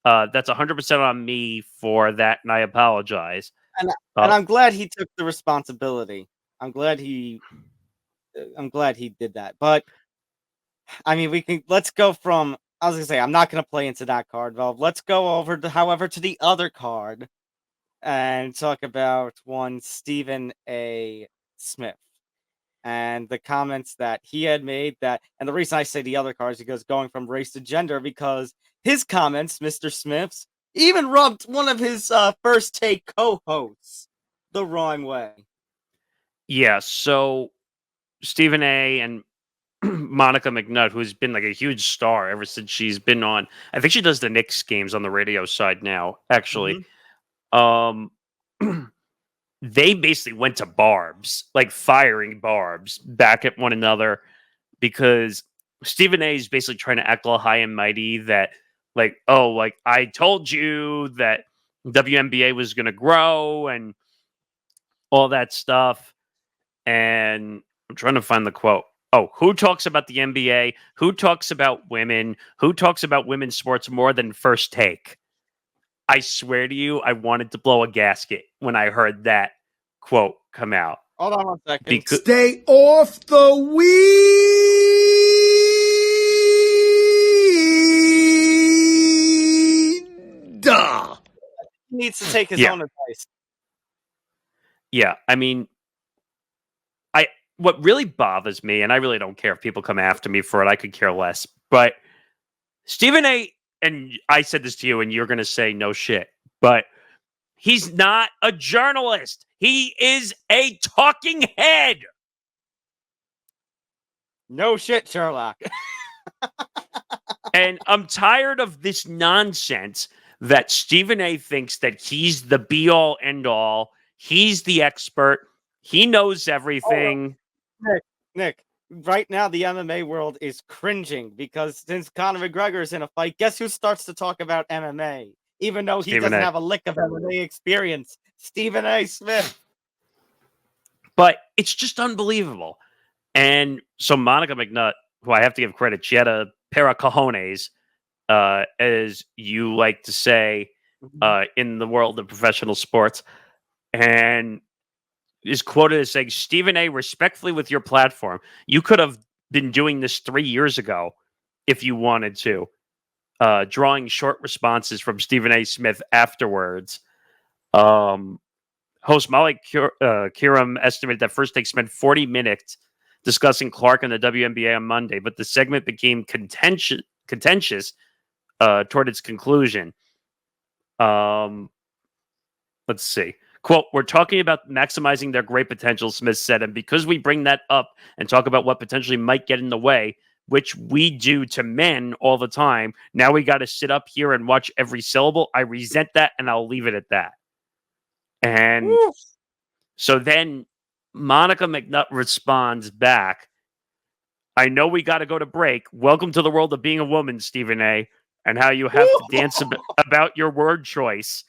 That's 100% on me for that, and I apologize. And Uh, I'm glad he took the responsibility. I'm glad he I'm glad he did that. But I mean, let's go from. I was gonna say I'm not gonna play into that card, Valve. Let's go over to the other card and talk about one Stephen A. Smith and the comments that he had made. And the reason I say the other card is because going from race to gender, because his comments, Mr. Smith's, even rubbed one of his first take co-hosts the wrong way. yeah, so Stephen A. and Monica McNutt, who's been like a huge star ever since she's been on. I think she does the Knicks games on the radio side now, actually. Mhm. Um, they basically went to barbs, like firing barbs back at one another because Stephen A is basically trying to act all high and mighty that, like, oh, like I told you that WNBA was going to grow and all that stuff. And I'm trying to find the quote. Oh, who talks about the NBA? Who talks about women? Who talks about women's sports more than First Take? I swear to you, I wanted to blow a gasket when I heard that quote come out. Hold on 1 second. Because Stay off the weed. Duh. He needs to take his Yeah. own advice. yeah, I mean, I what really bothers me, and I really don't care if people come after me for it. I could care less. But Stephen A. and I said this to you, and you're going to say no shit, but he's not a journalist. He is a talking head. No shit, Sherlock. And I'm tired of this nonsense that Stephen A thinks that he's the be all end all. He's the expert. He knows everything. Nick, right now the MMA world is cringing because since Conor McGregor is in a fight, guess who starts to talk about MMA? Even though he Stephen doesn't A. have a lick of MMA experience. Stephen A. Smith. But it's just unbelievable. And so Monica McNutt, who I have to give credit, she had a pair of cojones, as you like to say in the world of professional sports, and is quoted as saying, Stephen A., respectfully with your platform, you could have been doing this 3 years ago if you wanted to. Drawing short responses from Stephen A. Smith afterwards. Host Molly Kiram estimated that First Take spent 40 minutes discussing Clark and the WNBA on Monday, but the segment became contentious toward its conclusion. Let's see. Quote, we're talking about maximizing their great potential, Smith said, and because we bring that up and talk about what potentially might get in the way, which we do to men all the time, now we got to sit up here and watch every syllable. I resent that, and I'll leave it at that. And Woo. so then Monica McNutt responds back, I know we got to go to break. Welcome to the world of being a woman, Stephen A., and how you have to dance about your word choice.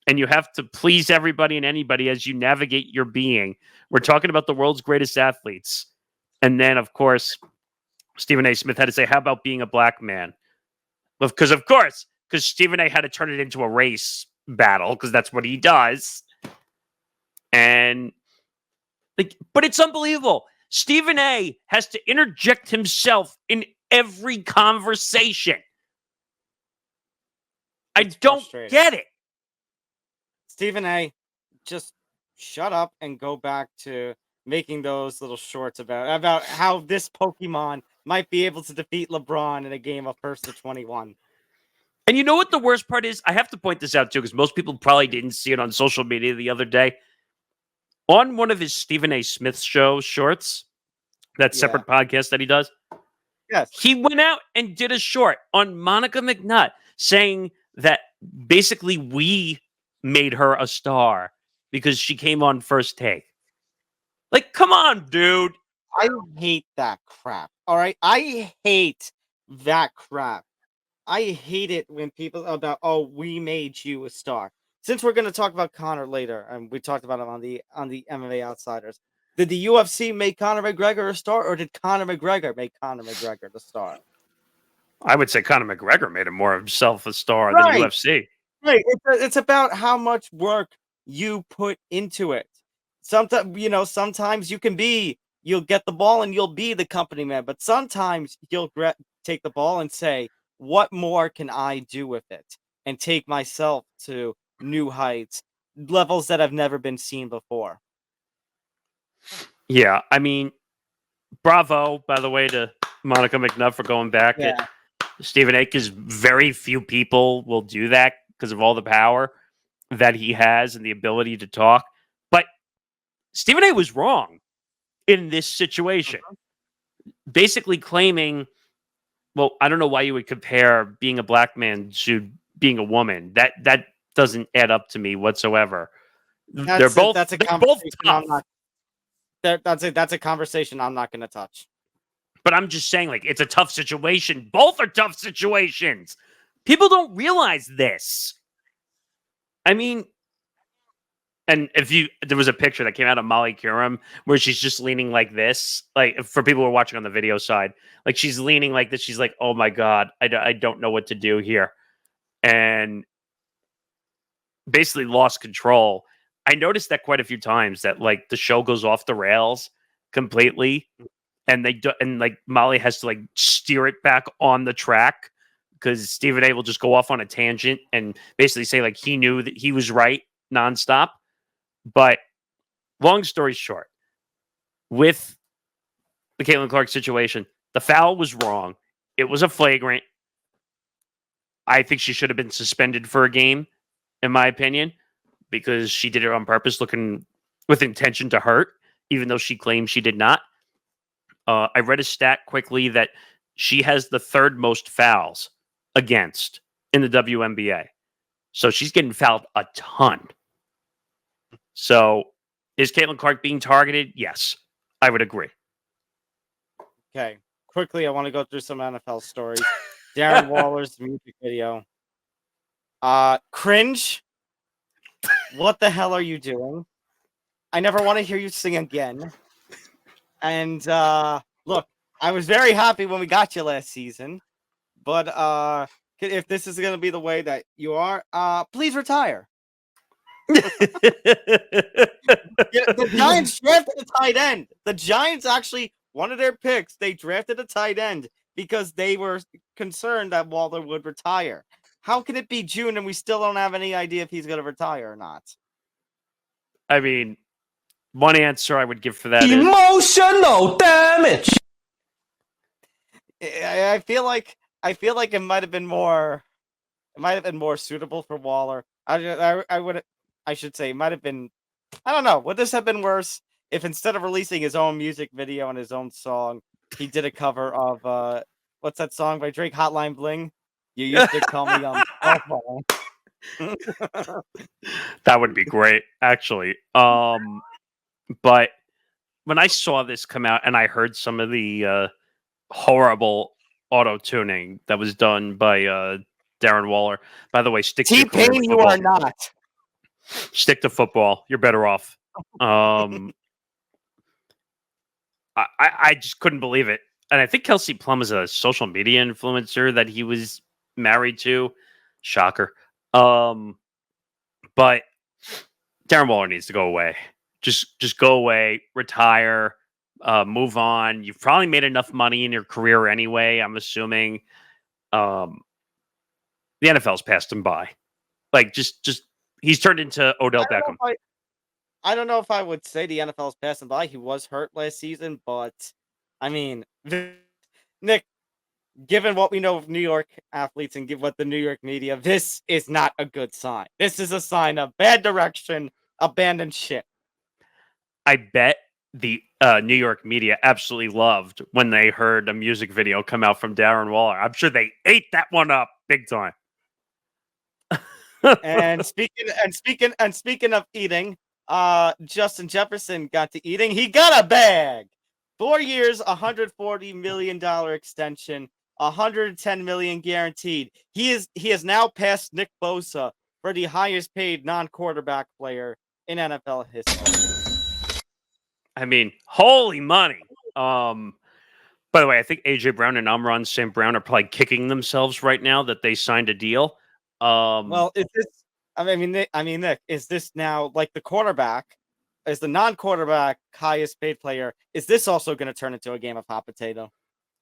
and you have to please everybody and anybody as you navigate your being. We're talking about the world's greatest athletes. And then, of course, Stephen A. Smith had to say, how about being a black man? Because Stephen A. had to turn it into a race battle, because that's what he does. And but it's unbelievable. Stephen A. has to interject himself in every conversation. I don't get it. Stephen A., just shut up and go back to making those little shorts about how this Pokemon might be able to defeat LeBron in a game of 1st to 21. And you know what the worst part is? I have to point this out too, because most people probably didn't see it on social media the other day. On one of his Stephen A. Smith show shorts, that separate podcast that he does, yes, he went out and did a short on Monica McNutt saying that basically we made her a star because she came on First Take. Like, come on, dude. I hate that crap. All right? I hate that crap. I hate it when people about, oh, we made you a star. Since we're going to talk about Conor later, and we talked about him on the MMA Outsiders, did the UFC make Conor McGregor a star, or did Conor McGregor make Conor McGregor the star? I would say Conor McGregor made him more of himself a star than UFC. Right. It's about how much work you put into it. Sometimes you'll get the ball and you'll be the company man, but sometimes you'll take the ball and say, what more can I do with it? And take myself to new heights, levels that have never been seen before. Yeah, I mean, bravo, by the way, to Monica McNutt for going back at Stephen A. because very few people will do that because of all the power that he has and the ability to talk. But Stephen A. was wrong in this situation. Basically claiming, well, I don't know why you would compare being a black man to being a woman. That doesn't add up to me whatsoever. That's a conversation I'm not going to touch. But I'm just saying, like, it's a tough situation. Both are tough situations. People don't realize this. I mean, and there was a picture that came out of Molly Qerim where she's just leaning like this. Like, for people who are watching on the video side, like, she's leaning like this. She's like, oh my God, I don't know what to do here. And basically lost control. I noticed that quite a few times, that like the show goes off the rails completely, and like Molly has to like steer it back on the track because Stephen A. will just go off on a tangent and basically say like he knew that he was right nonstop. But long story short, with the Caitlin Clark situation, the foul was wrong. It was a flagrant. I think she should have been suspended for a game, in my opinion, because she did it on purpose, looking with intention to hurt, even though she claimed she did not. I read a stat quickly that she has the third most fouls against in the WNBA. So she's getting fouled a ton. So is Caitlin Clark being targeted? Yes, I would agree. Okay. Quickly, I want to go through some NFL stories. Darren Waller's music video. Cringe. What the hell are you doing? I never want to hear you sing again. And look, I was very happy when we got you last season. But if this is going to be the way that you are, please retire. The Giants drafted a tight end. The Giants actually, one of their picks, they drafted a tight end because they were concerned that Waller would retire. How can it be June and we still don't have any idea if he's going to retire or not? I mean, one answer I would give for that emotional damage. I feel like it might have been more suitable for Waller. I should say it might have been. I don't know. Would this have been worse if instead of releasing his own music video and his own song, he did a cover of what's that song by Drake, Hotline Bling? You used to call me on cell phone. That would be great, actually. But when I saw this come out and I heard some of the horrible auto-tuning that was done by Darren Waller, by the way, stick to your T-Pain, you are not. Stick to football. You're better off. I just couldn't believe it. And I think Kelsey Plum is a social media influencer that he was married to. Shocker. But Darren Waller needs to go away. Just go away, retire, move on. You've probably made enough money in your career anyway, I'm assuming. The NFL's passed him by. Like, just he's turned into Odell Beckham. I don't know if I would say the NFL's passing by. He was hurt last season, but I mean, Nick, given what we know of New York athletes and given what the New York media, this is not a good sign. This is a sign of bad direction, abandoned ship. I bet the New York media absolutely loved when they heard a music video come out from Darren Waller. I'm sure they ate that one up big time. and speaking of eating, Justin Jefferson got to eating. He got a bag. 4 years, $140 million extension, $110 million guaranteed. He has now passed Nick Bosa for the highest paid non-quarterback player in NFL history. I mean, holy money. By the way, I think AJ Brown and Amon St. Brown are probably kicking themselves right now that they signed a deal. Well, is this? I mean, Nick, is this now like the quarterback? Is the non-quarterback highest paid player? Is this also going to turn into a game of hot potato?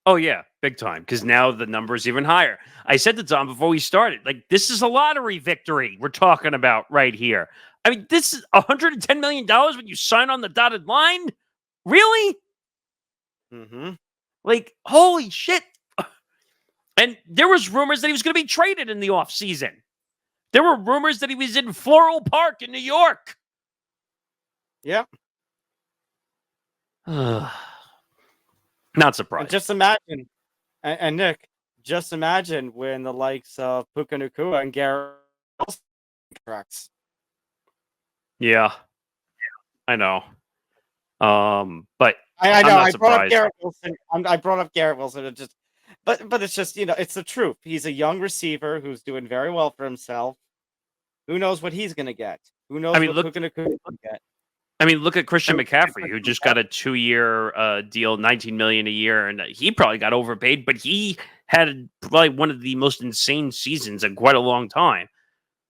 Oh yeah, big time. Because now the number is even higher. I said to Tom before we started, like, this is a lottery victory we're talking about right here. I mean, this is $110 million when you sign on the dotted line. Really? Mm-hmm. Like, holy shit. And there was rumors that he was going to be traded in the offseason. There were rumors that he was in Floral Park in New York. Yep. Not surprised. And just imagine, and Nick, just imagine when the likes of Puka Nacua and Garrett contracts. Yeah, I know. But I know. I'm not I brought up surprised. Garrett Wilson. I brought up Garrett Wilson. It just, but it's just, it's the truth. He's a young receiver who's doing very well for himself. Who knows what he's gonna get? Who knows what Puka Nacua will get? I mean, look at Christian McCaffrey, who just got a 2-year deal, $19 million a year, and he probably got overpaid, but he had probably one of the most insane seasons in quite a long time.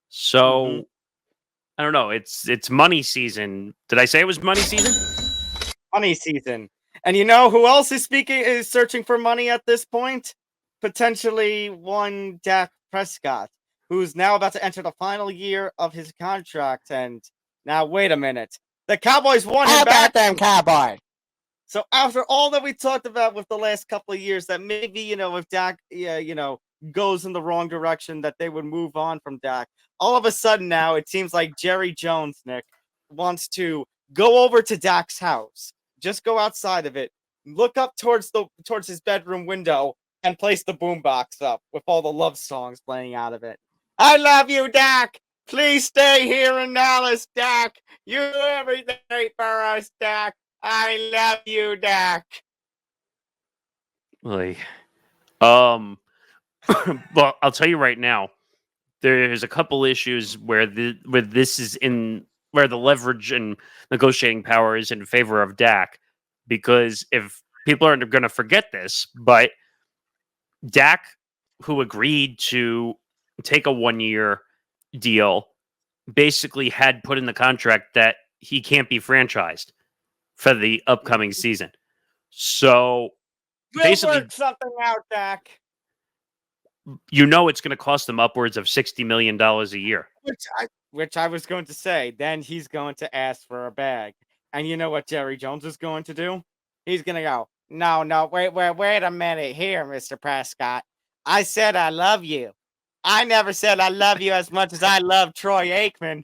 So I don't know. It's money season. Did I say it was money season? Money season. And you know who else is searching for money at this point? Potentially one Dak Prescott, who's now about to enter the final year of his contract. And now, wait a minute. The Cowboys won him back. How about them Cowboys? So after all that we talked about with the last couple of years, that maybe, if Dak, goes in the wrong direction, that they would move on from Dak. All of a sudden now, it seems like Jerry Jones, Nick, wants to go over to Dak's house. Just go outside of it, look up towards his bedroom window, and place the boombox up with all the love songs playing out of it. I love you, Dak. Please stay here in Dallas, Dak. You do everything for us, Dak. I love you, Dak. Like, well, I'll tell you right now, there's a couple issues where the leverage and negotiating power is in favor of Dak, because if people aren't going to forget this, but Dak, who agreed to take a 1-year deal, basically had put in the contract that he can't be franchised for the upcoming season. So We'll basically, work something out, Dak. It's going to cost them upwards of $60 million a year. Which I was going to say. Then he's going to ask for a bag. And you know what Jerry Jones is going to do? He's going to go, no, wait a minute here, Mr. Prescott. I said I love you. I never said I love you as much as I love Troy Aikman.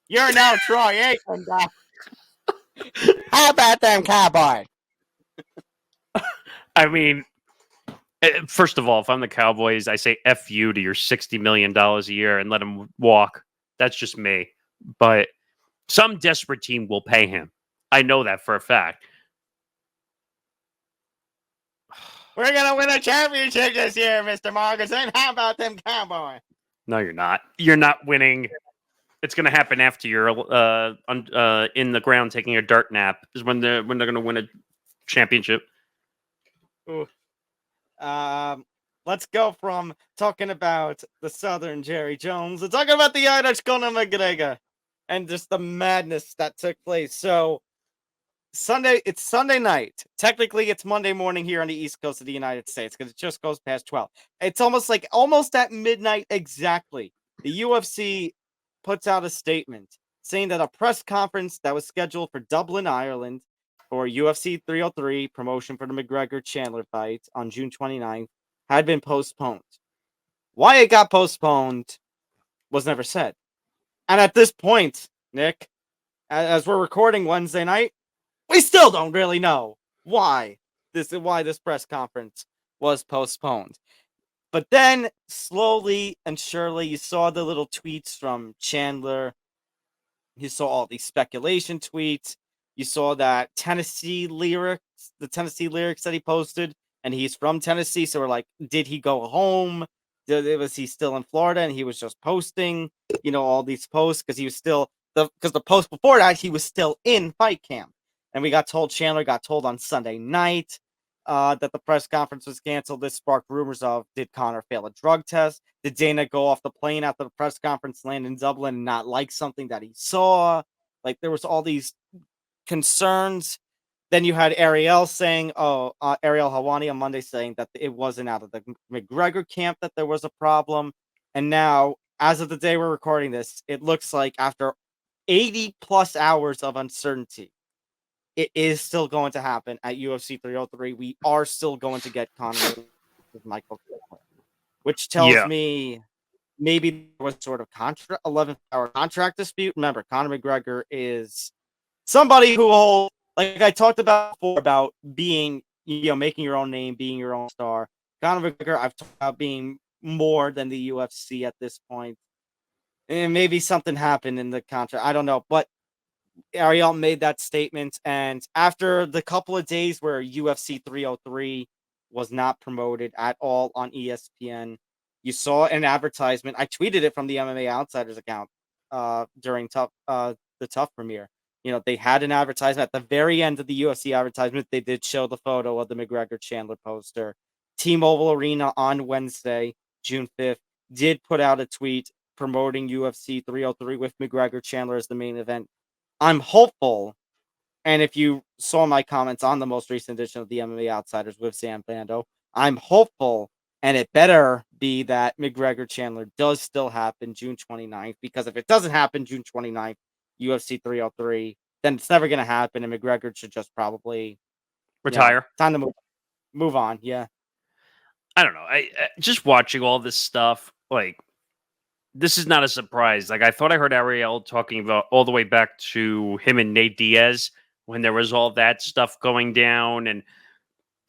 You're now Troy Aikman, Doc. How about them Cowboys? I mean, first of all, if I'm the Cowboys, I say F you to your $60 million a year and let him walk. That's just me. But some desperate team will pay him. I know that for a fact. We're going to win a championship this year, Mr. Morgasen. How about them Cowboys? No, you're not. You're not winning It's going to happen after you're in the ground taking a dirt nap. Is when they're going to win a championship. Ooh. Let's go from talking about the Southern Jerry Jones to talking about the Irish Conor McGregor and just the madness that took place. So it's Sunday night. Technically, it's Monday morning here on the East Coast of the United States because it just goes past 12. It's almost at midnight exactly. The UFC puts out a statement saying that a press conference that was scheduled for Dublin, Ireland for UFC 303 promotion for the McGregor Chandler fight on June 29th had been postponed. Why it got postponed was never said. And at this point, Nick, as we're recording Wednesday night, we still don't really know why this press conference was postponed. But then slowly and surely you saw the little tweets from Chandler. You saw all these speculation tweets. You saw that the Tennessee lyrics that he posted, and he's from Tennessee. So we're like, did he go home? Was he still in Florida and he was just posting, all these posts because he was still because the post before that he was still in fight camp. And Chandler got told on Sunday night that the press conference was canceled. This sparked rumors of, did Conor fail a drug test? Did Dana go off the plane after the press conference, land in Dublin, and not like something that he saw? Like, there was all these concerns. Then you had Ariel Helwani on Monday saying that it wasn't out of the McGregor camp that there was a problem. And now, as of the day we're recording this, it looks like after 80 plus hours of uncertainty, it is still going to happen at UFC 303. We are still going to get Conor with Michael Chandler, which tells me maybe there was sort of 11-hour contract dispute. Remember, Conor McGregor is somebody who holds, like I talked about before, about being, making your own name, being your own star. Conor McGregor, I've talked about being more than the UFC at this point. And maybe something happened in the contract. I don't know, but Ariel made that statement, and after the couple of days where UFC 303 was not promoted at all on ESPN, you saw an advertisement. I tweeted it from the MMA Outsiders account during the Tough premiere. They had an advertisement at the very end of the UFC advertisement. They did show the photo of the McGregor Chandler poster. T-Mobile Arena on Wednesday, June 5th, did put out a tweet promoting UFC 303 with McGregor Chandler as the main event. I'm hopeful, and if you saw my comments on the most recent edition of the MMA Outsiders with Sam Bando, I'm hopeful, and it better be that McGregor Chandler does still happen June 29th, because if it doesn't happen June 29th, UFC 303, then it's never going to happen, and McGregor should just probably retire. Time to move on, yeah. I don't know. I just watching all this stuff, like, this is not a surprise. Like, I thought I heard Ariel talking about all the way back to him and Nate Diaz when there was all that stuff going down and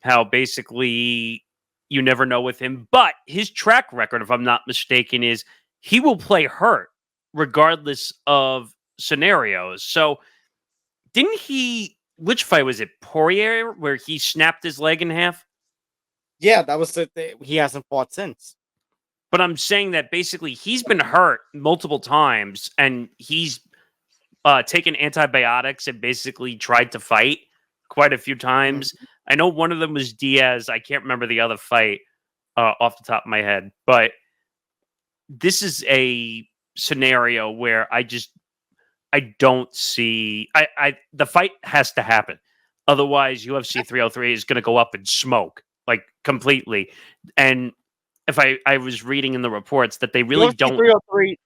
how basically you never know with him. But his track record, if I'm not mistaken, is he will play hurt regardless of scenarios. So didn't he, which fight was it? Poirier, where he snapped his leg in half? Yeah, that was it. He hasn't fought since. But I'm saying that basically he's been hurt multiple times and he's taken antibiotics and basically tried to fight quite a few times. Mm-hmm. I know one of them was Diaz. I can't remember the other fight off the top of my head. But this is a scenario where I don't see... the fight has to happen. Otherwise, UFC 303 is going to go up in smoke, like, completely. And if I was reading in the reports that they really don't... 303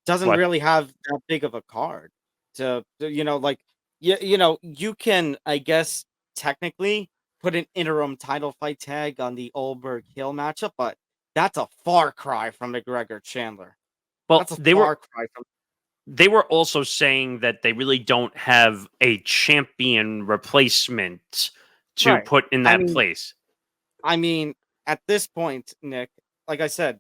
doesn't really have that big of a card to you can, I guess, technically put an interim title fight tag on the Olberg Hill matchup, but that's a far cry from McGregor Chandler. Well, they were also saying that they really don't have a champion replacement to put in that place. I mean, at this point, Nick, like I said,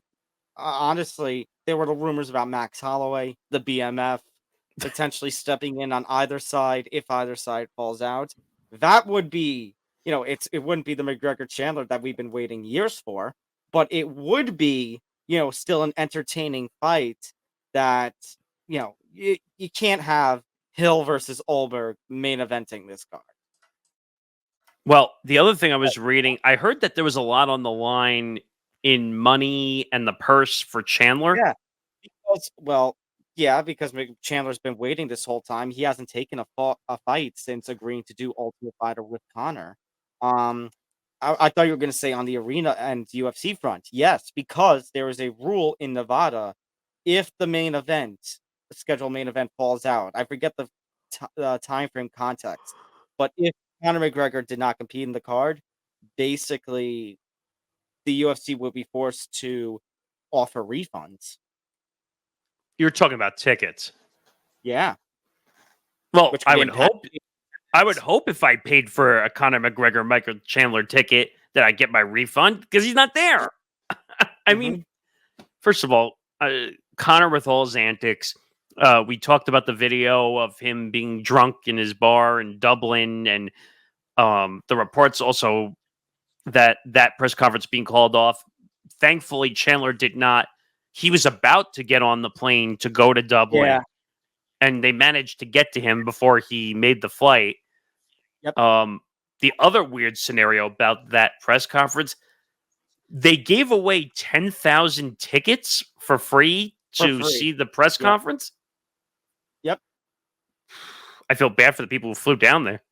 honestly, there were the rumors about Max Holloway, the BMF, potentially stepping in on either side if either side falls out. That would be, it wouldn't be the McGregor Chandler that we've been waiting years for, but it would be, still an entertaining fight that, you can't have Hill versus Olberg main eventing this card. Well, the other thing I was reading, I heard that there was a lot on the line in money and the purse for Chandler. Yeah, because Chandler's been waiting this whole time. He hasn't taken a fight since agreeing to do Ultimate Fighter with Conor. I thought you were going to say on the arena and UFC front. Yes, because there is a rule in Nevada, if the scheduled main event falls out. I forget the time frame context, but if Conor McGregor did not compete in the card, basically the UFC would be forced to offer refunds. You're talking about tickets. Yeah. Well, Which I would would hope if I paid for a Conor McGregor Michael Chandler ticket that I get my refund because he's not there. I mean, first of all, Conor with all his antics. We talked about the video of him being drunk in his bar in Dublin, and the reports also that press conference being called off. Thankfully, Chandler did not. He was about to get on the plane to go to Dublin, and they managed to get to him before he made the flight. Yep. The other weird scenario about that press conference, they gave away 10,000 tickets for free to see the press conference. Yep. I feel bad for the people who flew down there.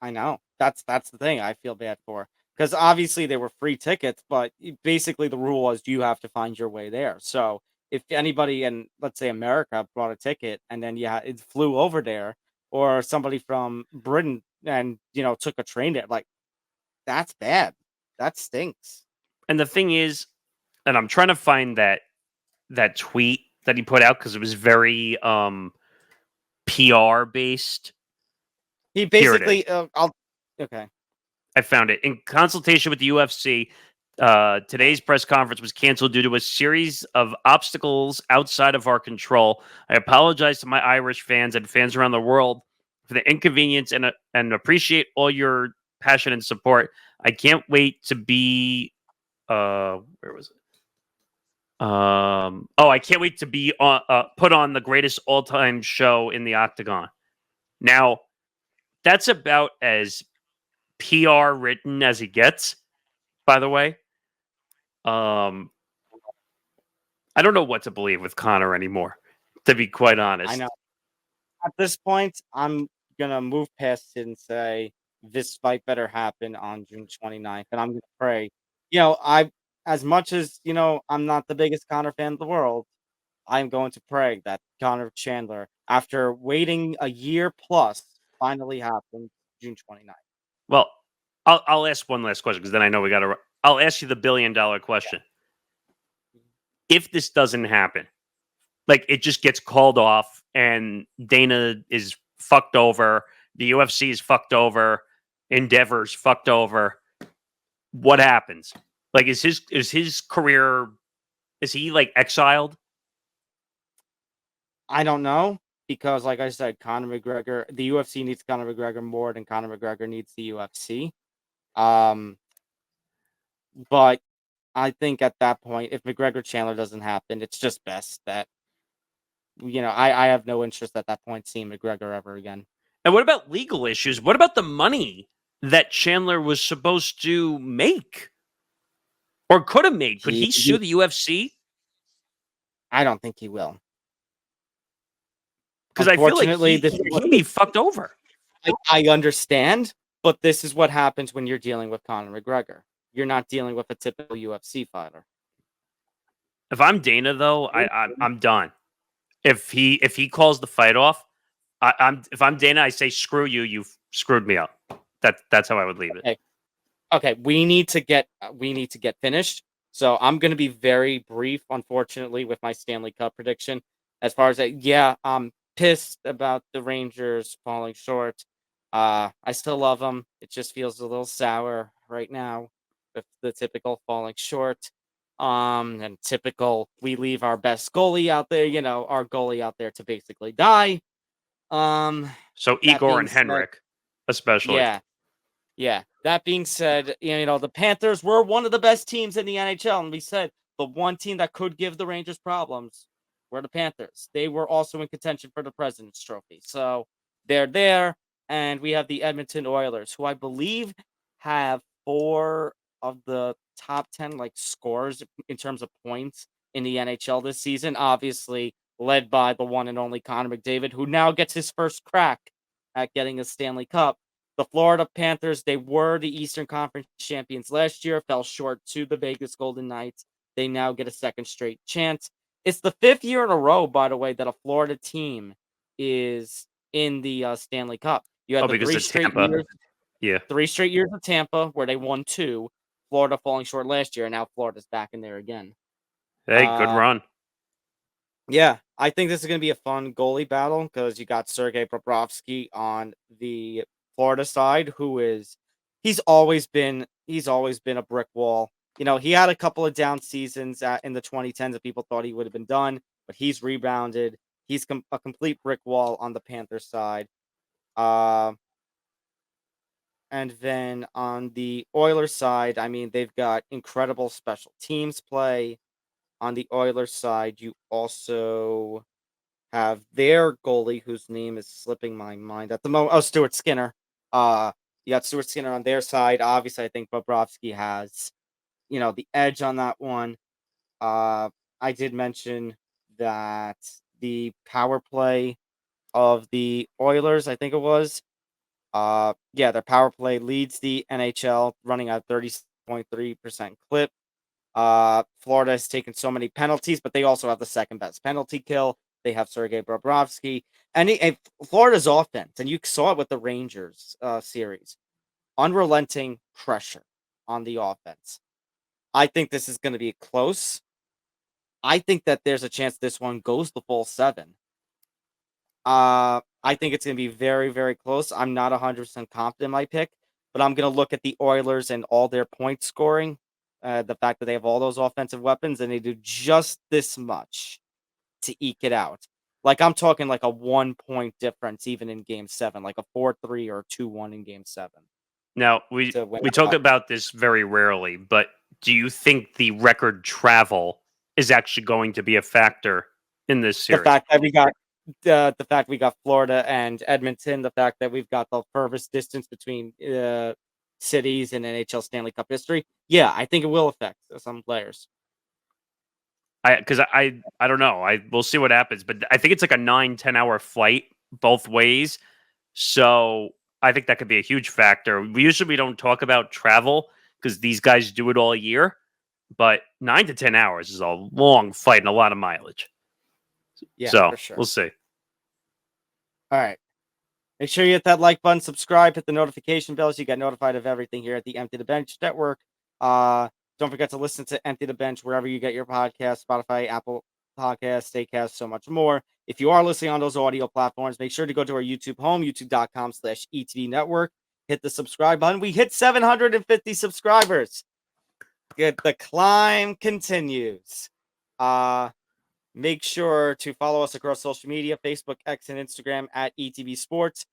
I know. That's the thing I feel bad for. Because obviously they were free tickets, but basically the rule was you have to find your way there. So if anybody in, let's say, America bought a ticket and then it flew over there, or somebody from Britain and took a train there, like, that's bad. That stinks. And the thing is, and I'm trying to find that tweet that he put out because it was very PR based. He basically, okay. I found it. In consultation with the UFC, today's press conference was canceled due to a series of obstacles outside of our control. I apologize to my Irish fans and fans around the world for the inconvenience and appreciate all your passion and support. I can't wait to be where was it? I can't wait to be put on the greatest all-time show in the Octagon. Now, that's about as PR written as he gets, by the way. I don't know what to believe with Conor anymore, to be quite honest. I know. At this point, I'm going to move past it and say this fight better happen on June 29th. And I'm going to pray. As much as, I'm not the biggest Conor fan in the world, I'm going to pray that Conor Chandler, after waiting a year plus, finally happens June 29th. Well, I'll ask one last question because then I know we got to. I'll ask you the $1 billion question. If this doesn't happen, like it just gets called off and Dana is fucked over, the UFC is fucked over, Endeavor's fucked over, what happens? Like, is his career, is he like exiled? I don't know, because like I said, Conor McGregor, the UFC needs Conor McGregor more than Conor McGregor needs the UFC. But I think at that point, if McGregor Chandler doesn't happen, it's just best that I have no interest at that point seeing McGregor ever again. And what about legal issues? What about the money that Chandler was supposed to make or could have made? Could he sue the UFC? I don't think he will. Because I feel like he'd be fucked over. I understand, but this is what happens when you're dealing with Conor McGregor. You're not dealing with a typical UFC fighter. If I'm Dana, though, I'm done. If he calls the fight off, if I'm Dana, I say screw you. You've screwed me up. That's how I would leave it. Okay. We need to get finished. So I'm going to be very brief, unfortunately, with my Stanley Cup prediction. As far as I'm pissed about the Rangers falling short. I still love them. It just feels a little sour right now with the typical falling short. And typical, we leave our best goalie out there, our goalie out there to basically die. So Igor and Henrik, especially. Yeah. That being said, the Panthers were one of the best teams in the NHL, and we said the one team that could give the Rangers problems were the Panthers. They were also in contention for the President's Trophy. So they're there. And we have the Edmonton Oilers, who I believe have 4 of the top 10 scores in terms of points in the NHL this season. Obviously, led by the one and only Connor McDavid, who now gets his first crack at getting a Stanley Cup. The Florida Panthers, they were the Eastern Conference champions last year, fell short to the Vegas Golden Knights. They now get a second straight chance. It's the 5th year in a row, by the way, that a Florida team is in the Stanley Cup. You had the because 3 of straight Tampa. years. Yeah. 3 straight years of Tampa where they won 2. Florida falling short last year, and now Florida's back in there again. Hey, good run. Yeah, I think this is going to be a fun goalie battle because you got Sergei Bobrovsky on the Florida side, he's always been a brick wall. He had a couple of down seasons in the 2010s that people thought he would have been done, but he's rebounded. He's a complete brick wall on the Panthers side. And then on the Oilers side, I mean, they've got incredible special teams play. On the Oilers side, you also have their goalie, whose name is slipping my mind at the moment. Oh, Stuart Skinner. You got Stuart Skinner on their side. Obviously, I think Bobrovsky has, the edge on that one. I did mention that the power play of the Oilers, I think it was, their power play leads the NHL, running at 30.3% clip. Florida has taken so many penalties, but they also have the second best penalty kill. They have Sergei Bobrovsky. And Florida's offense, and you saw it with the Rangers series, unrelenting pressure on the offense. I think this is going to be close. I think that there's a chance this one goes the full 7. I think it's going to be very, very close. I'm not 100% confident in my pick, but I'm going to look at the Oilers and all their point scoring, the fact that they have all those offensive weapons, and they do just this much to eke it out. I'm talking a 1-point difference even in Game 7, like a 4-3 or 2-1 in Game 7. Now, we talk about this very rarely, but do you think the record travel is actually going to be a factor in this series? The fact we got Florida and Edmonton, the fact that we've got the furthest distance between cities in NHL Stanley Cup history. Yeah, I think it will affect some players. I don't know. We'll see what happens, but I think it's like a 9-10 hour flight both ways. So I think that could be a huge factor. We don't talk about travel because these guys do it all year, but 9 to 10 hours is a long flight and a lot of mileage. Yeah, so for sure. We'll see. All right. Make sure you hit that like button, subscribe, hit the notification bell so you get notified of everything here at the Empty the Bench Network. Don't forget to listen to Empty the Bench wherever you get your podcast, Spotify, Apple Podcasts, Staycast, so much more. If you are listening on those audio platforms, make sure to go to our YouTube home, youtube.com/ETD Network. Hit the subscribe button. We hit 750 subscribers. Good. The climb continues. Make sure to follow us across social media, Facebook, X, and Instagram at ETB Sports.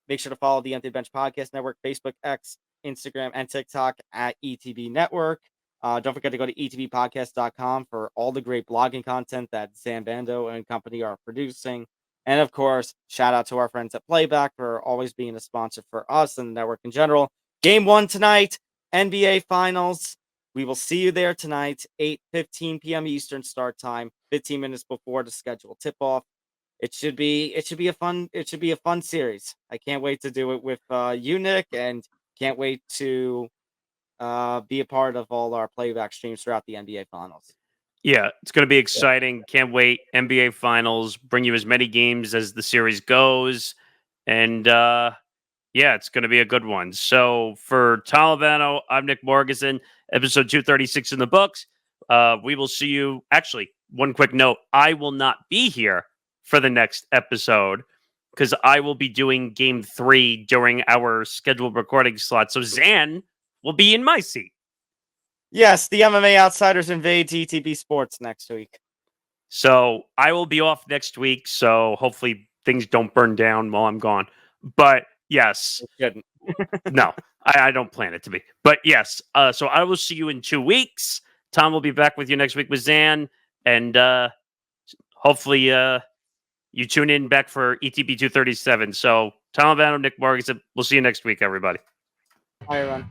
Make sure to follow the Empty Bench Podcast Network, Facebook, X, Instagram, and TikTok at ETB Network. Don't forget to go to etbpodcast.com for all the great blogging content that Zambando and company are producing. And, of course, shout out to our friends at Playback for always being a sponsor for us and the network in general. Game 1 tonight, NBA Finals. We will see you there tonight, 8:15 p.m. Eastern start time, 15 minutes before the scheduled tip-off. It should be a fun series. I can't wait to do it with you, Nick, and can't wait to be a part of all our Playback streams throughout the NBA Finals. Yeah, it's going to be exciting. Can't wait. NBA Finals, bring you as many games as the series goes. And it's going to be a good one. So for Tom Albano, I'm Nick Morgasen, episode 236 in the books. We will see you. Actually, one quick note. I will not be here for the next episode because I will be doing Game 3 during our scheduled recording slot. So Zan will be in my seat. Yes, the MMA Outsiders invade ETB Sports next week. So I will be off next week. So hopefully things don't burn down while I'm gone. But yes. It shouldn't. No, I don't plan it to be. But yes, so I will see you in 2 weeks. Tom will be back with you next week with Zan. And hopefully you tune in back for ETB 237. So Tom Albano, Nick Morgasen, we'll see you next week, everybody. Bye, everyone.